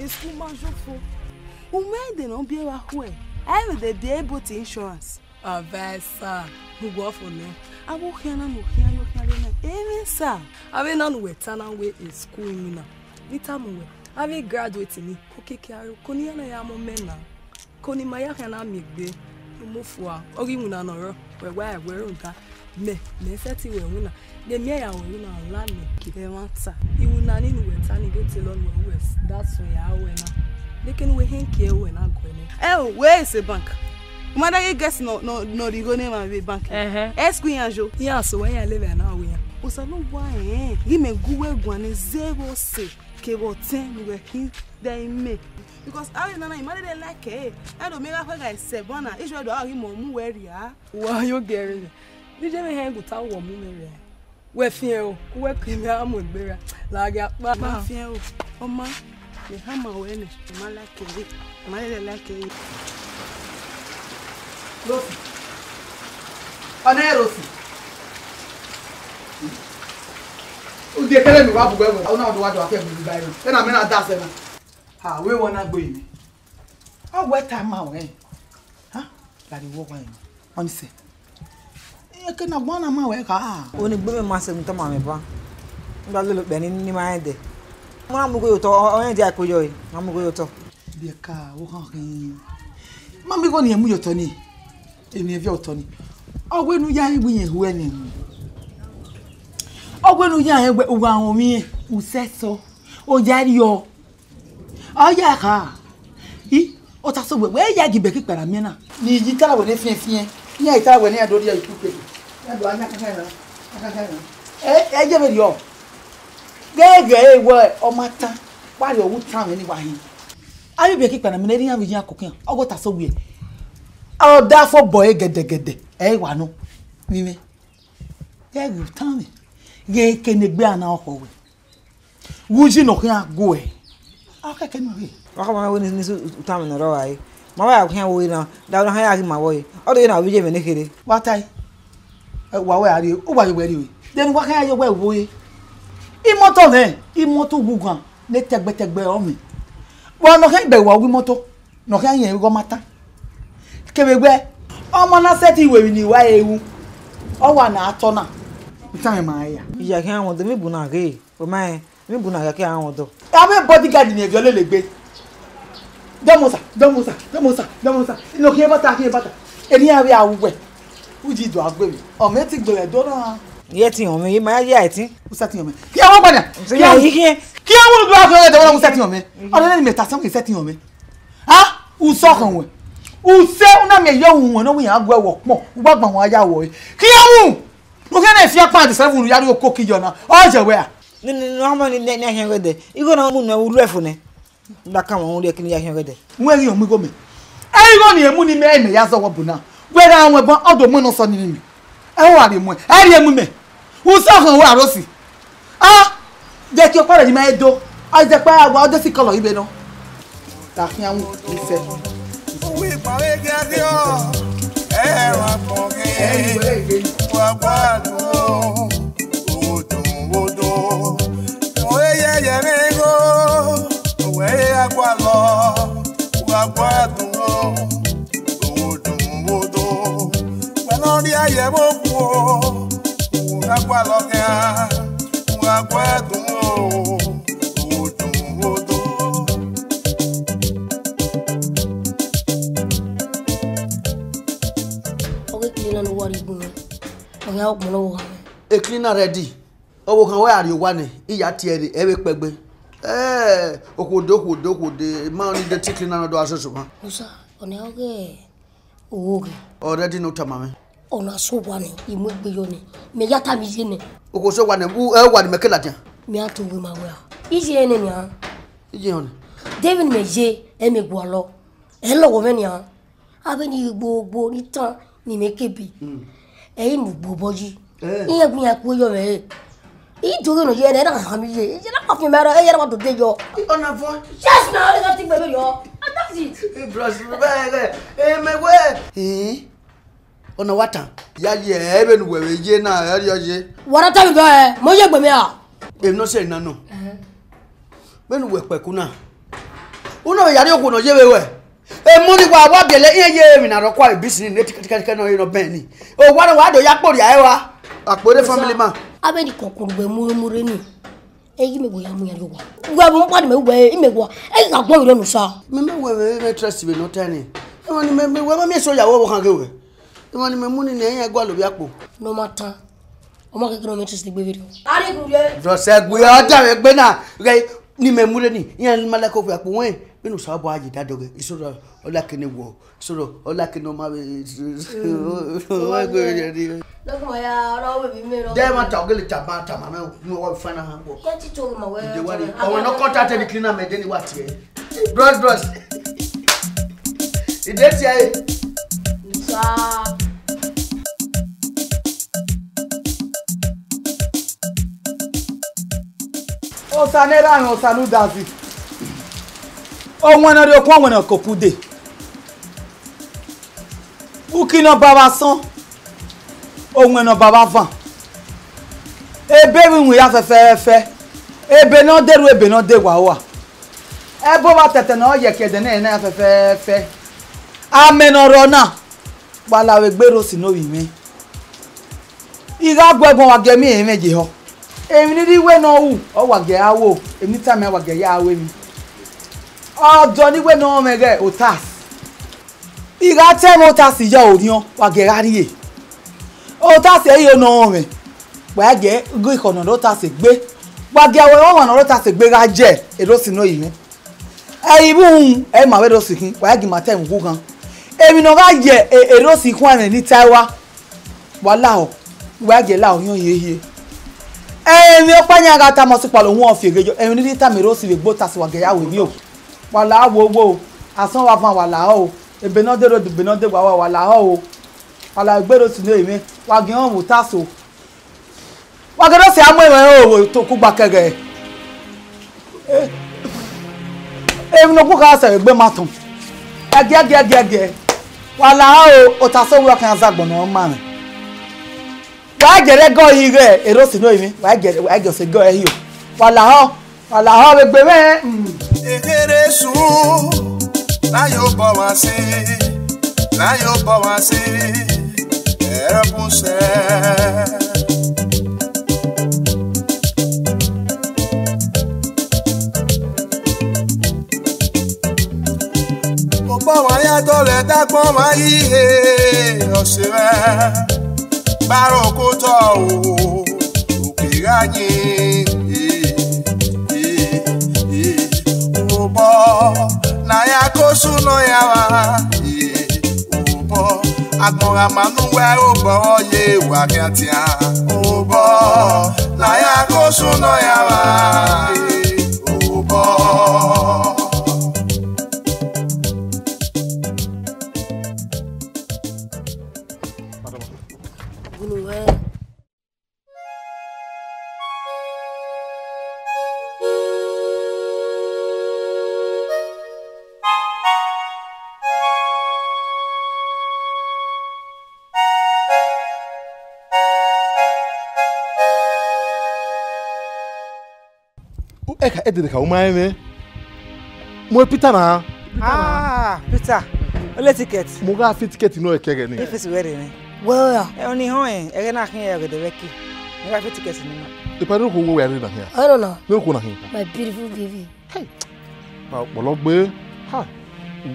school man jofo. When they don't be aware, I will be able to insurance. Avessa, who go for me. I will hear no hear you hearing. Even sir, I will not wait and away in school in now. Vitamu, I will graduate in okay, Kari, Koniana Yamomena. Koni Maya can I make be move for or even an horror where I wear that. Me set you a winner. The mayor will win on land. They want sir. You will not need to turn it to London West. That's where I went. They can we hang here when I'm going. Oh, where is the bank? Mother, you guess no, the go name of the bank. Ask me, Anjo. Yeah, so where I live now, we are. Was I know why? Give me Google 106. Cable 10 were here, they make. Because I don't know, they like it. I don't make a guy 7. It's your dog, you move where you are. Why you getting? Did you ever hang with our woman? Where fear, where can I would be like a fear? Oh, ma, you have my awareness. My like it. My like it. Rosi. Ana Rosi. O de kele mi wa bu gbe. O na do wa do afi mi ba yin. E na me na da se na. Ha, we wanna go in. Oh, where time ma we? Huh? Like the walk line. On say. E ke na bona ma we ka. O ni gbe me ma se nto ma me ba. Ngba lo pe ni ma ede. Mo na mu go yo to o yen di akojo yi. Ma mu go yo to. De ka wo kan kin. Ma mi go ni emu yo to ni. Emi evi otoni. Ogwenu ya egbu yen hu eni. Ogwenu ya egbe uwa ahun mi useso. O jari o. Oya ka. O ta so gbe we ya gibe ki para mi na. Ni ji tara we ni fiefie. Ni ai tara we ni adori ya ikupe. Ya do anya kan na. Kan na. Je be yo. Gege we o mata. Wa yo wu tan we ni wa hin. Ayo be ki para mi ni yan bi yan kokin. Ogo ta so we. Oh, that for boy gede. Eh, wano. Mimi. Yeah, you tell me. Ye can be an alcohol. Would you not go? Okay, can you? Waka woni ni su utamu na ro ai. Ma wa akwan wo na. Da no ha ya ma wo yi. O do na we je me ne kere. What I? Wa we ari. O wa ye we ri. Then wa kan ye we wo yi. Imoto ne. Imoto gugan. Ne tegbe o mi. Wa no kan be wa wi moto. No kan ye go mata. Kebegbe omo na seti iwe ni wa ewu o wa na ato na ntan ma ya iya kan awon do mi bu na ge o ma mi bu na ga ke awon do abe bodyguard ni ejo le gbe domosa no ke bata eni awe awuwe uji do agbe mi o me ti gbe do na ye ti on mi ma ya ti usati on me ki awon padà ki awon do agbe do na usati on me o le ni meta san usati on me ha usokan we use una me yo won no wi agbo ewo pon gbagban won aya wo ki amu mo ke na fi apa de 7 yari okoki jo na o je we a ni no mo ni ne hen gede igo na mu na ulu efu ne da ka won le kini ya hen gede won ri o mi go me e go ni emu ni me ya zo wo bu na we ra won bon odo mo no so ni mi e wa ri mu e ri emu me use kan wa rosi ah je ki o pare ni me do a je pa agba odo si color ibe no ta ki amu ife we pare gege o wa poke wa gbadu odo o ye me go o agba lo wa gbadu odo pelo ri aye mo ku o agba lo ga wa gbadu odo a cleaner ready. Oh, can wear you one? Iya tieri, every pegbe. Okodo, the man in the cleaner do as well. Musa, on your okay. Already no tamame. On a so one, you must be yoni. Me yata mizine. Okoso one who one make latin. Me are to women well. Easy enemy. Easy. David Meje, Eme Gualo. Hello, woman. Haven't you bo ni tan ni make it. Eh, Boboji. Iya punya kuyo me. Itu no je na hamije. Je na kafi mara e yara wato dejo. On a phone. Just now I think baby yo. And that's it. Eh bros, me we. On a water. Ya ye even we je na ya je. What time go mo je gbe me a. E no say na no. When we peku na. Uno yari okuno yewe. Emuni wa biele iye mi na ro kwa business ne tika no ino ben ni. O wa do yakpo ria ewa. Akpore family man. Abe di kokuru be mure ni. Eyi me boya mu ya yo wa. Gwa bo padi me gwa imegwa. E ka gbon ire nu sa. Me we trust be no tani. E woni me we me so yawo wo kan gewe. E woni me muni ne yan gwa lo bi apo. No matter. Omo ke kino me trust gbe video. Ari ku ye. Jo se gbe o da me gbe na. Ni me mure ni. Yan malako fi apo wen. Binu sa bo aje dadoge. Isoro ola kene wo. Isoro ola kene ma be. Look ya ro we me ro. Dey ma ta ogele taba tama me no wa fana ha go. Get it to my way. Dey worry. O no contact the cleaner me dey what here. Bros. It dey here. Sa. O sanera an o sanu dazi. O wona re okun wona kopude. Ukino baba san. Ohun eno baba van. Ebe wiwun ya fefe. Ebe no deru ebe no de wa. Ebo ba tete na oye kede na fefe. Amenoro na. Bala we gbero si no wi mi. Iga gbegbon wa ge mi emeje ho. Emi ni we no wu, o wa ge awo. Emi ta me wa ge ya awe mi. Ojo ni we no mege otas. Iga te mo otas ya orion wa ge rariye. O ta se yo no me wa ge go ikono do ta se gbe wa ge awe won no ta se gbe ga je e do sino yi me ibun e ma we do sikin wa ge ma te ngu kan emi no ga je e do sikun ane ni taiwa wala o wa ge la o yan yeye emi o panya ga ta mo si palo won fi egejo emi ni ta mi ro si we gbo ta si wa ge ya we mi o wala wo asan wa fan wala o ebe no de wa wala o ala gbero sinu emi wa gi on mutaso wa gero se amo o to ku gba kege emi no ku ka se gbe matun age wala o taso wa kan zagbon no ma mi wa jere go ire ero sinu emi wa jere se go ehi o wala ho we gbe me Ehere su na yo bo wa se Erapuse Opo wa ya to le dagbon ma yi osere Baroko to o okirayin Obo na ya kosu no ya wa Obo Agbora manu we obo ye wa kiatia obo la ya kosu no ya wa obo Eka edere ka uma eme. Mo Peter na. Peter. Ole ticket. Mo ga fit ticket no ekege ni. If it's wedding ni. Well, E oni ho en, e na kin e go de weki. Mo ga fit ticket ni ma. E pa ro ko wo we na here. I don't know. No ko na here. My beautiful baby. Hey. Pa bologbe. Ha.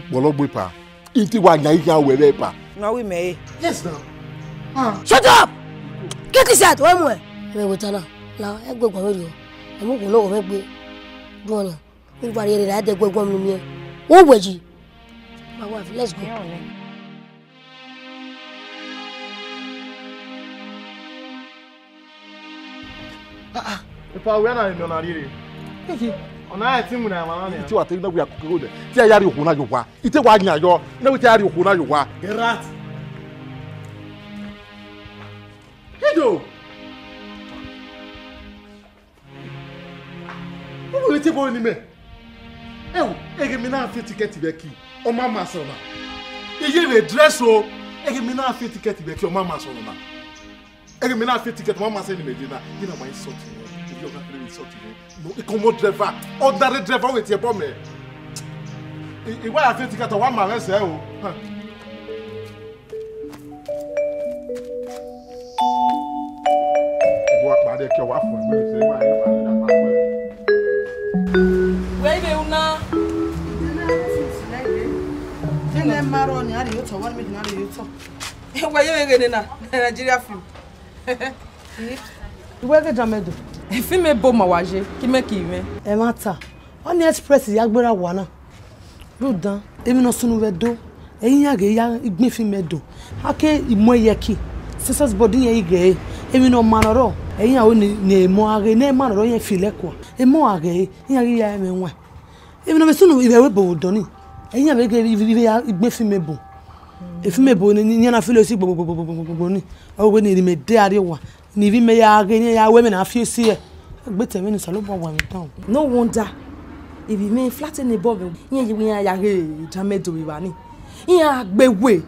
Bologbe pa. Inti wa nya yi we be pa. No we me. Yes now. Shut up. Get this out. One more. Me go tana. La e gbo gbo ri o. Emu ko lo go me gbe. Gbon ni. We bari ere la de gbo gbo mi mi. Wo weji. My wife, let's go. Ipa we na mi na rire. Ona eti mu na mama ni. Ti wa te na we akoko de. Ti ya ri oku na yowa. Ite wa nya yo. Na we ti ya ri oku na yowa. Rat. Hedo. Wo we ti bo ni me. Ewu, ege mi na fi ticket be ki. O ma ma so na. Eye le dress o. Ege mi na fi ticket be ki o ma ma so na. Ege mi na fi ticket o ma se ni Medina. You know my insult you. You not really insult you. No, e como driver. Ordinary driver with your bomb. ìwé àti tìkẹ́tọ̀ wà máa rẹ̀sẹ̀ o. ìwọ àpàdé kí ọ wá fún ẹgbẹ́ ìṣẹ́ wà ní ìpàdé àpapọ̀. Wẹ́ẹ̀bẹ̀ una. Ene maro ni ari yoto wani mi na ari yoto. Wẹ́ẹ̀bẹ̀ na Nigeria film. Iwe ke jamedo. Film e bo ma waje ki me ki me. E mata. Oni express ya gbera wa na. Rudan, èmi no sunu we do. Eyin ya ge ya igbin film e do. Ake imo yeki. Sisters body yen ige. Èmi no manoro. Eyin ya o ni emo age na manoro yen file kwa. Emo age yen ya me nwa. Èmi no be sunu ibe we bo do ni. Eyin ya be ge ibe ya igbin film e bo. E film e bo ni na file si gbogbo ni. O we ni me de are wa. Ni vi me ya age ni ya we me na fi si e. Gbe temi ni salo bo wa mi town. No wonder. If you mean flatten the bob, you are Jamedo Ivani. You are Bewe.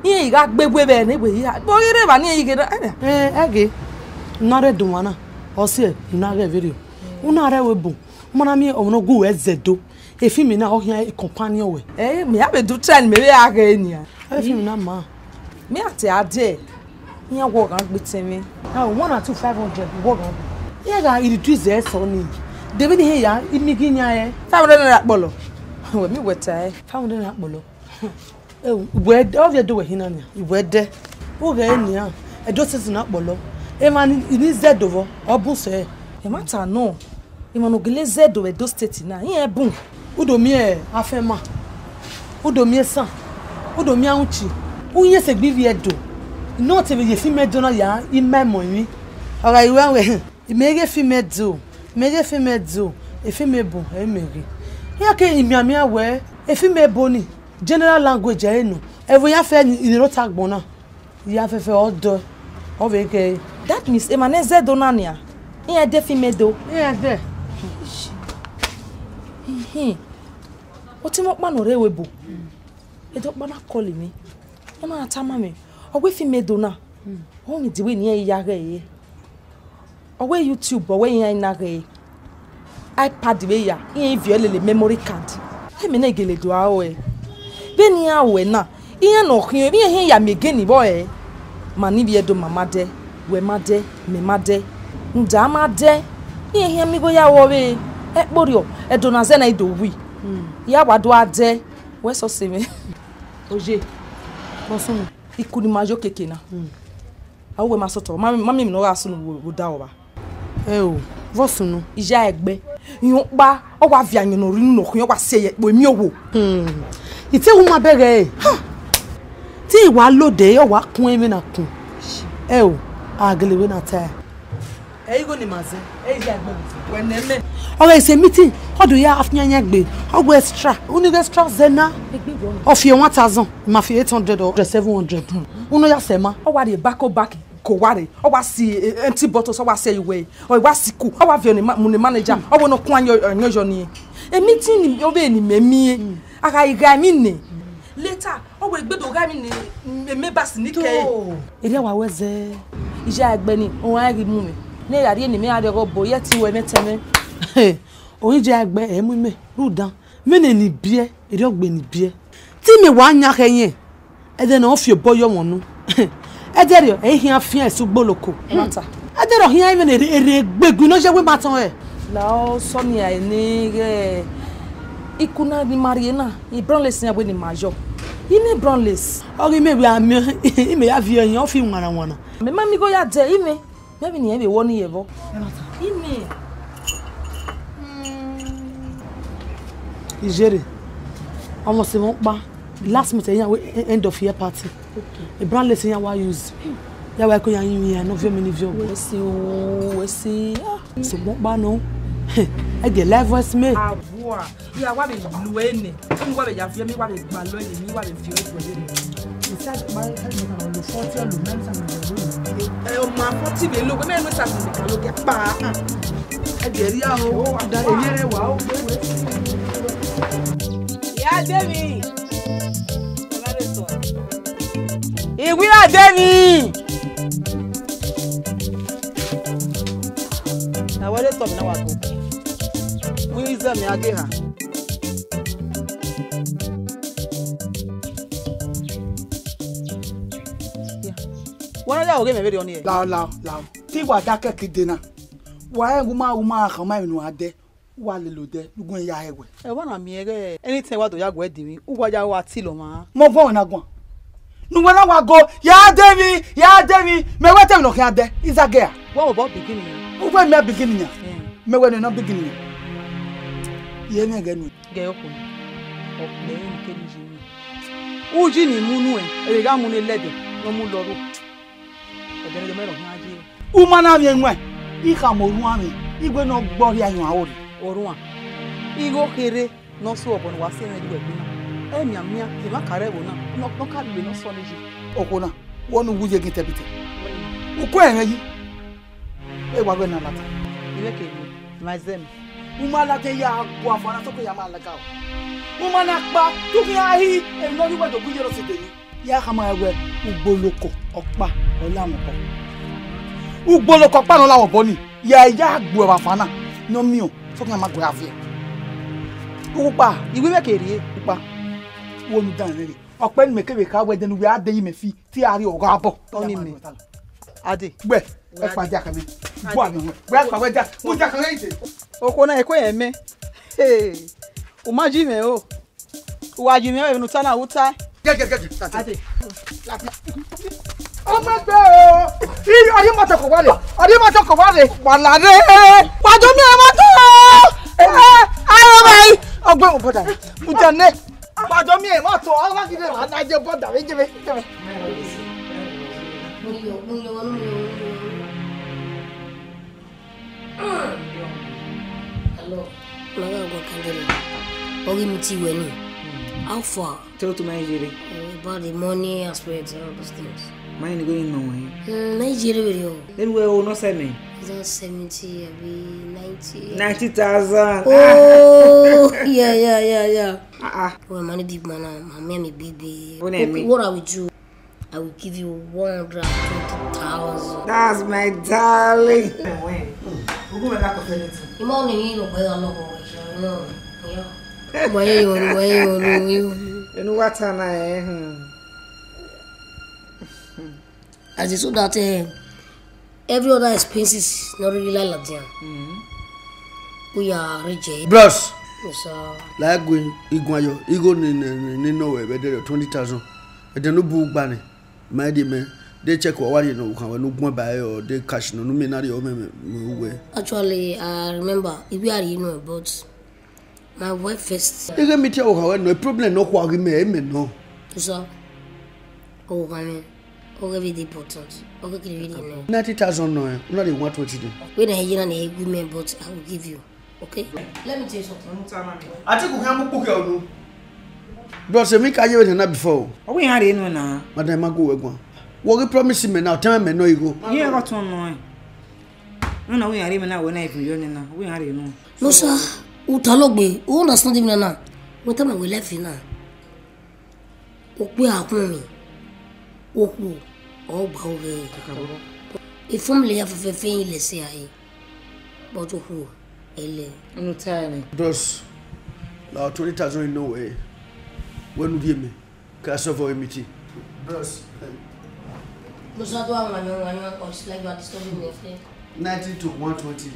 You got Bewe, anyway. Boy, you never get Aggie. Not a duana. Or say, you know, a video. Una webo. Monami or no go as Zedo. If you mean now, here a companion way. Eh, me have to tell me again. I feel no ma. Me at a day. You walk out with me. Now 1 or 2 500 walk on. Yeah, it is there, Sonny. David here, imiginya 500 naira bolo. We mi weta 500 naira bolo. We of you do hinanya. We de. O ga enia. E do sisi na bolo. E man ini zedovo obun se. E mata no. E man ogele zedo e do state na. Yen bun. Udomi e afema. Udomi san. Udomi anchi. Unye se gbivi edo. No te be fi medo na ya imemo mi. Ora iwe we. Imege fi medo. Mege fimedzo efimebo emege yake imiamia we efimebo ni general language enu evo ya fe ni rota gbona ya fefe odo oveke that means emaneze donania iye de fimedo iye de oti mo pa no rewebo edo pa na call mi e ma atama mi ogwe fimedo na o mi diwe ni ya re Owe YouTube, owe yen na re. iPad we ya, yen viole memory card. He me na gele do awe. Be ni awe na, yen no hien, be hen ya megeni boy. Mani bi edo mama de, we made, me made. Nda made. Yen hen mi go ya wo we. E borio, edo na ze na ido wi. Ya wado ade, we so se me. Oje. Bosun. Ikuni majo keke na. Awe masoto, mami mi no ra sunu wo da oba. Vosunu ija egbe yun pa o wa vi ayan no ri nu kun wa se ye po mi owo ite wu ma bere ti wa lode o wa kun emi na kun agelewe na ta go ni maze ija egbe we na me o is a meeting odo ya afnyanya gbe o go extra uni extra zena of your 1000 ma fi 800 or 700 uno ya sema o wa de back ko ware o wa si empty bottles o wa say iwe o wa si ku o wa vi ni manager o wo no kun anyo ni e meeting ni o be ni memi aka iga mi ni later o we gbedo ga mi ni me bas ni ke ere wa weze ija agbe ni o wa ri mu mi ni yari ni me ade go bo ye ti we meteme o ije agbe e mu me rudan me ni bie ere ogbe ni bie ti me wa nya kenye e de na o fi boyo wonu Ederio ehin afia esugboloko mata Ederio hin even ere gbegun no je we matan e la o so ni ai ni ikuna ni mariena I brownless ni agbe ni major ime brownless ori me we ami ime ya vi eyan o fi nwana me mami go ya de ime maybe ni e be woni yebo mata ime Ijere omo se won pa last month end of year party a brandless yan wa use ya wa ko yan yin no vio mini vio we see so mo pa no e get live voice me awoa ya wa be lu ene mi wa be ya fi mi wa be gba lo ene mi wa be fi o pele ni inside my lo 40 lo mensa mi o ma 40 be lo me no sa mi lo ke pa e de ri a o da eyere wa o ya Debueyi Ìwé Debueyi. Na wale to mi na wa go. Wisdom ya ge ha. oge me very on here. La. Ti wa da ke kidena. Wa uma khama inu ade. Wa le lo de. Lugun ya ewe. E wa na mi ere. Anything wa do ya go edi mi. Ugwa ja wa ti lo ma. Mo fo na gwan. Nu wa na wa go. Ya Devi. Me wa te no kan ade. Izagea. What about beginning? Ugwa me beginning ya. Me wa no beginning. Ye me ga nu. Ge yo ko. O pe nke ni ji mi. Uji ni munu e ga munu lede no mu loru. E de me ro kan aje. Umana mi enwe. Ika mo ru ami. Igwe no gbori ayun awori. Orun. Igo kere no so obon wa se me diwe na. Mia e ma kare wo na. No ka bi no so leji. Okona. Wonu wuje gite bite. Uko enwe yi. E wa gbe na lata. Ile ke ni. Mazem. Umala te ya gbo afana so ko ya ma laga o. Umana pa tu fi ahi e no ri we do kuje ro site yi. Ya kama ewe ugboloko opa olawon po. Ugboloko pa no lawon bo ni. Ya gbo afana no mi o so ko ya ma gbo afie. Upa iwe me kere upa. Wonu dan re. Ope ni mekebe ka we denu we ade yi me fi ti ari oga abo. Oni me. Ade. Gbe e pa ja kan mi. Bo abi we. We pa we ja. Mo ja kan ite. Oko na eko yen me. Umaji me o. Uwaji me e nu tana uta. Get. Ade. Ọmọ gbe o. Ori mo to ko wale. Wala re. Pajo mi e mo to. Ayo mai. Ogbe mo boda. Mo jane. Pajo mi e mo to. Awa gide wa na je boda. We je. Hello. Naga go kangere. Ogi mti weni. How far? Tell to Nigeria. About the money aspect, all those things. Mine going nowhere. Nigeria video. Then we will not send me. Is that 70, maybe 90? 90,000. Oh, yeah. Well, money big man, my baby. What I will do, I will give you 120,000. That's my darling. You know what as so that every other expenses not really like that. We are rich. Bros. Yes, like going Iguayo, Igo ni nowhere, but there 20,000. But then no book banny. My dear man, they check what you know, how no more buy or they cash no me not your way. Actually, I remember if we are but my wife first. You get me tell how no problem no kwa me no. So, oh, I mean, very important. Okay, really no. 90,000 no, not the 120. When I hear an agreement, but I will give you. Okay? Let me tell you something. I think we can book you. Bro, say me can you na before. We had in na. Madam go we go. What promise me now? Tell me no you go. You got one no. No, we are even now when I feel you na. We had no. No sir. Utalogbe, o understand me na. When time we left na. O pe akun mi. O ku. O gba o re. If family have fe ile se aye. But o ku ele. No time. Bros. Now 20,000 in no way. When would you me? Can I solve our meeting? Bros. No sir, do I want or it's like you are disturbing me. 90 to 120.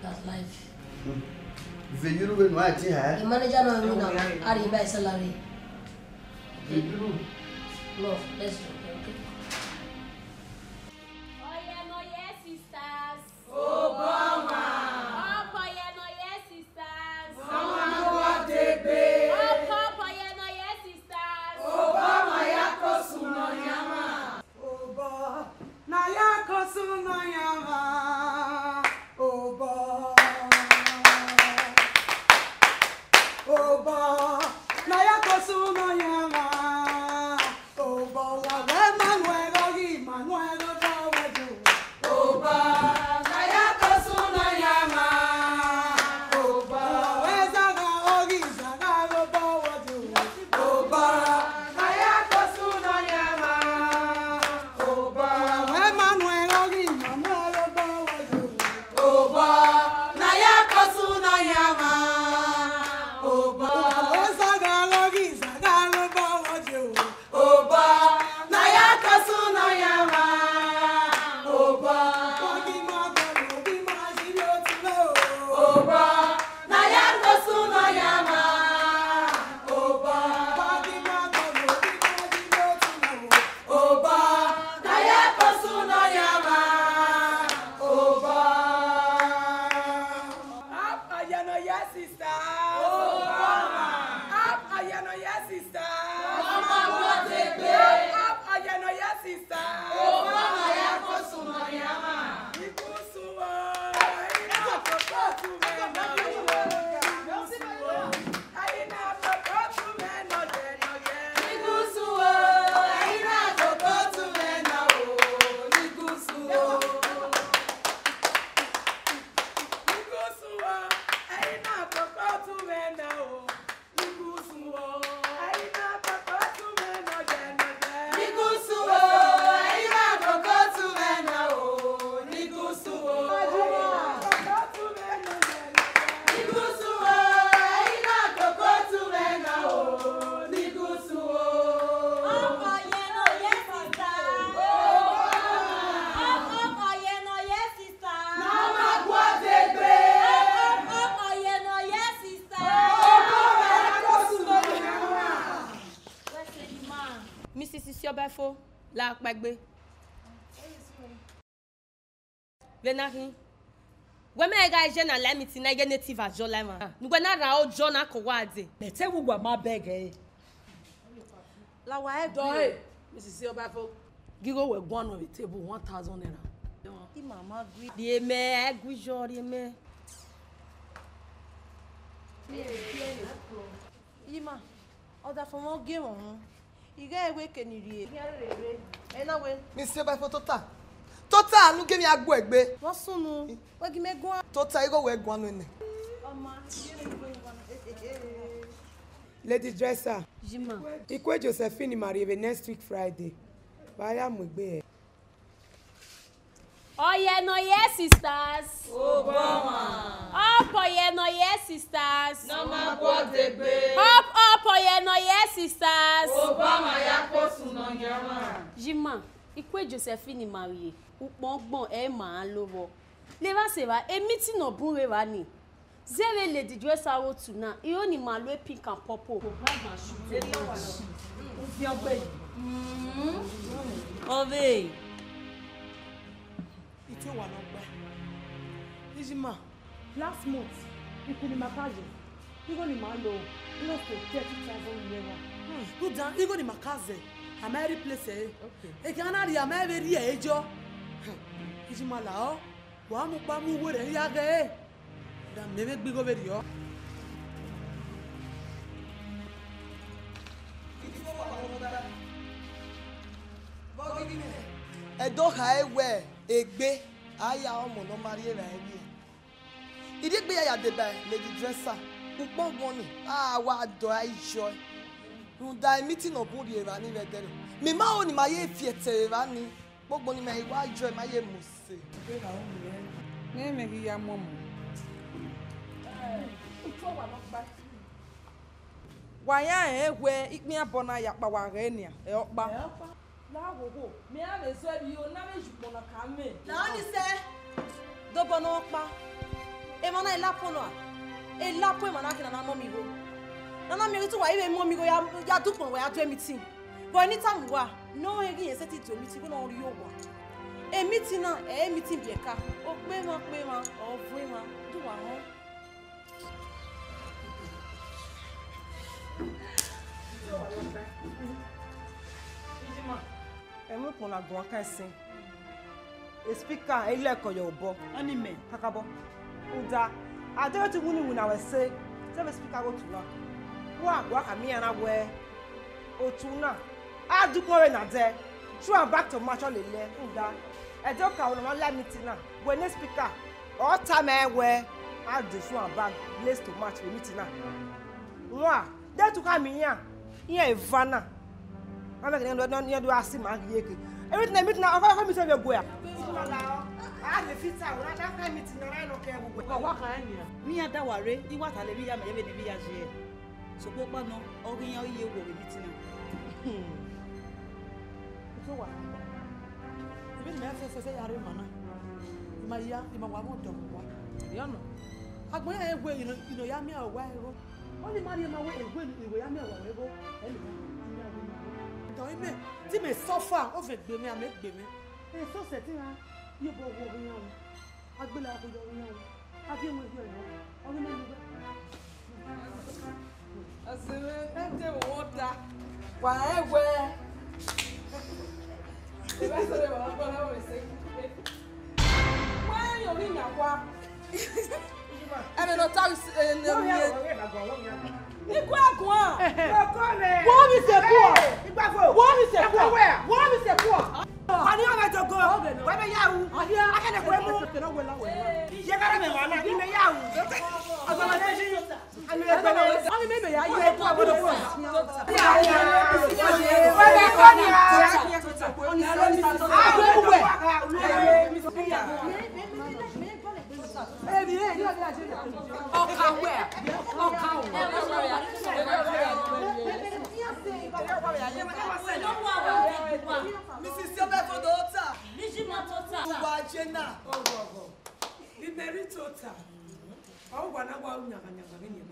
That's life. If you know when I the manager no know now. How do you buy salary? No, let's go. sister. Mama what a baby. Up again, oh yes, sister. Oh, Mama, ya kosuno yama. Ikusuwa. Ina papa tu mena. Ina papa tu mena. Ikusuwa. Ina papa tu mena. Ikusuwa. Ikusuwa. Ina papa tu mena. Ikusuwa. Ina papa tu mena. Ikusuwa. Ina papa tu mena. Ikusuwa. Mrs. Isiobefo, la Bagbe. Venari. When I guys na limit na get native as Jolama. Nu gwana ra o Jona ko wade. Le te wu gwa ma beg eh. La wa e Do eh. Mrs. Obafo. Gigo we gwan on the table 1,000 naira. Di mama gree. Die me egwijo die me. Ima. Oda for mo game on. Iga ewe keniri. E na we. Mr. Obafo Tota nu gemi agbo egbe. Wọ́n sunu. We gi me gun. Tota igo we gwan no ne. Oma. Lady Dresser. Jima. Ikwe Josephine marry next week Friday. Baya mugbe. Oye no yes sisters. Obomwan. Up oye no yes sisters. Mama what a baby. Up oye no yes sisters. Obama ya kosuno yama. Jima, Ikwe Josephine marié. Ukpongbon e ma lowo. Leva seva e meeting no bunwe wa ni. Zere Lady Dresser wo tuna. Iyo ni malwe pink and purple. Ove. Ite wa no gba. Ijima, last month, ikuni makaje. Igo ni ma lo. Ilo to 30,000 naira. Good down, igo ni makaze. Am I replace eh? Okay. E kana ri am I very ejo. Ijima la o. Wa mu pa mu were ya ge. Da mebe gbigo be yo. Edo ha ewe egbe aya omo no mari era ebi. Idi gbe ya de ba Lady Dresser. Ugbongbon ni wa do aijo. Nda meeting obun ri era ni vedere. Mi ma o ni ma ye fiete era ni. Gbogbo ni ma iwa ajo ma ye muse. Ne me gi ya momo. Waya egwe ikpin abona ya paware enia e okpa. La gogo, me a be so bi o na me jupo na ka me. Na oni se. Dobo no pa. E mana ila pono a. E la po e mana kina na mommy go. Na na mi tu wa ibe mommy go ya dupon wa ya do meeting. But anytime wa no e gi set it to meeting go na ori yo wa. E meeting na e meeting bi e ka. O pe ma o vre ma do wa ho. Emu pona gwa kan sin. E speaker ile ko yo bo. Ani me. Kakabo. Uda. Ade ti wuni na we say. Say the speaker go tula. Wa ka mi ana we. Otuna. Adu ko na de. True and back to match all ile. Uda. E do ka wona la meeting na. We ne speaker. All time e we. Adu true and back place to match the meeting na. Wa. De tu ka mi yan. Yan Ivana. I'm not going to do a sim and yeke. Everything I meet now, I'm going to say, go. I have a fit out. I can't meet in the line of care. What can you? Me ada ware, I want to leave ya me be the village here. So go pa no, o gin ya ye go meeting na. So what? Even me say yare mana. Ma ya, ma wa mo do wa. You know. Agbo ya egwe, you know ya me awa ero. Only man ma we egwe ya me awa ero. Ime ti me suffer o fe gbe mi ame gbe mi e so se ti ran yo bo wo ri yan agbela ko yo ri yan abi mo jo yan o ni me ni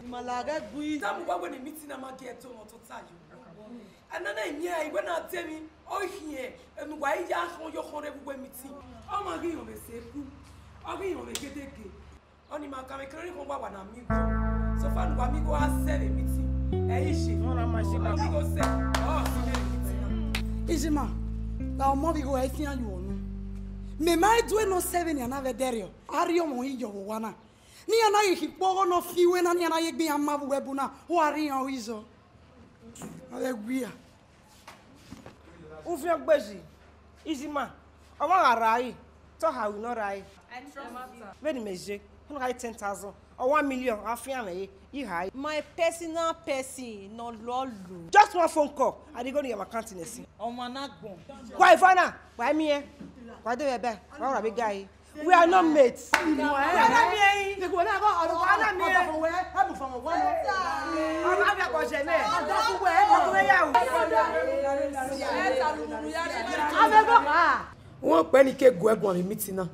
Malaga gui. Tamu kwa ni meeting na mageto mototayo. Anana imia iwe na temi o hie enu gwa ija ho yo khore bu meeting. O ma gi yo be seku. O gi yo be gedege. Oni ma kame kere ko gba na mi go. So fa nu mi go a save meeting. E ishi. Ona ma shi ma go se. Oh, si meeting. Ijima. La mo bi go e fi an yo nu. Me mai do no save ni ana vederio. Ario mo ijo wana. Ni ana yipogo no fiwe na ni ana yegbe amavu webuna o ari an izo aleluia o fi ogbeji Ijima o ma rai to ha we no rai I trust very meje no rai 10,000 or 1 million afian me you high My personal person no lolu. just one phone call I dey go to your account in esi O ma na gbon. why fana why me here why dey be why ra be guy we are not mates. Wọ́n pẹ́ ní kéègùn ẹ̀gbọ́n rẹ̀ mítì náà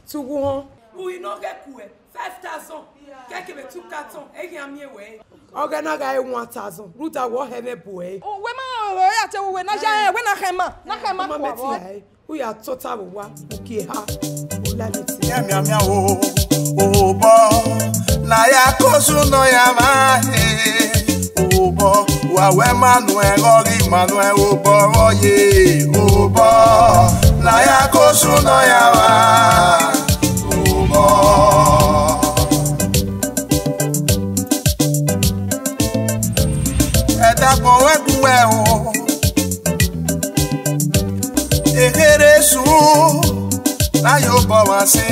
tí wọ́n. We no get kú ẹ̀ 5,000 kẹ́kẹ́ bẹ̀ 2 carton ẹ̀yìn àmì ẹ̀wẹ̀. Ọ̀gá náà ga ẹ̀ 1,000 rúta wọ́ ẹ̀mẹ̀ bò ẹ̀. Òwe máa rọ̀ ẹ́ àti òwe náà ṣe ẹ̀wẹ́ náà kẹ́ mà kọ̀ wọ́. We are total wa okay ha olaleti mia mia o bo na ya kosu no ya ma o bo wa we Manuel ori Manuel o bo roye o bo na ya kosu no ya ma o bo e da ko we ku e o Eheresu na yo bawase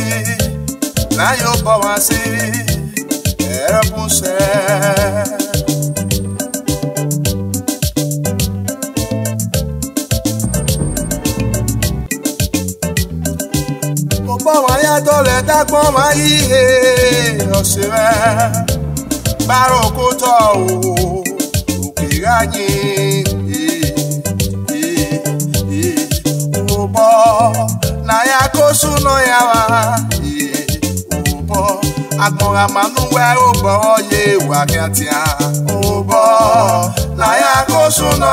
erepuse Obawa ya dole dagbon ma ihe osire baroko to o okirayin Ubo na ya kosu no ya wa Ubo agbora manu we ubo ye wa kiatia Ubo na ya kosu no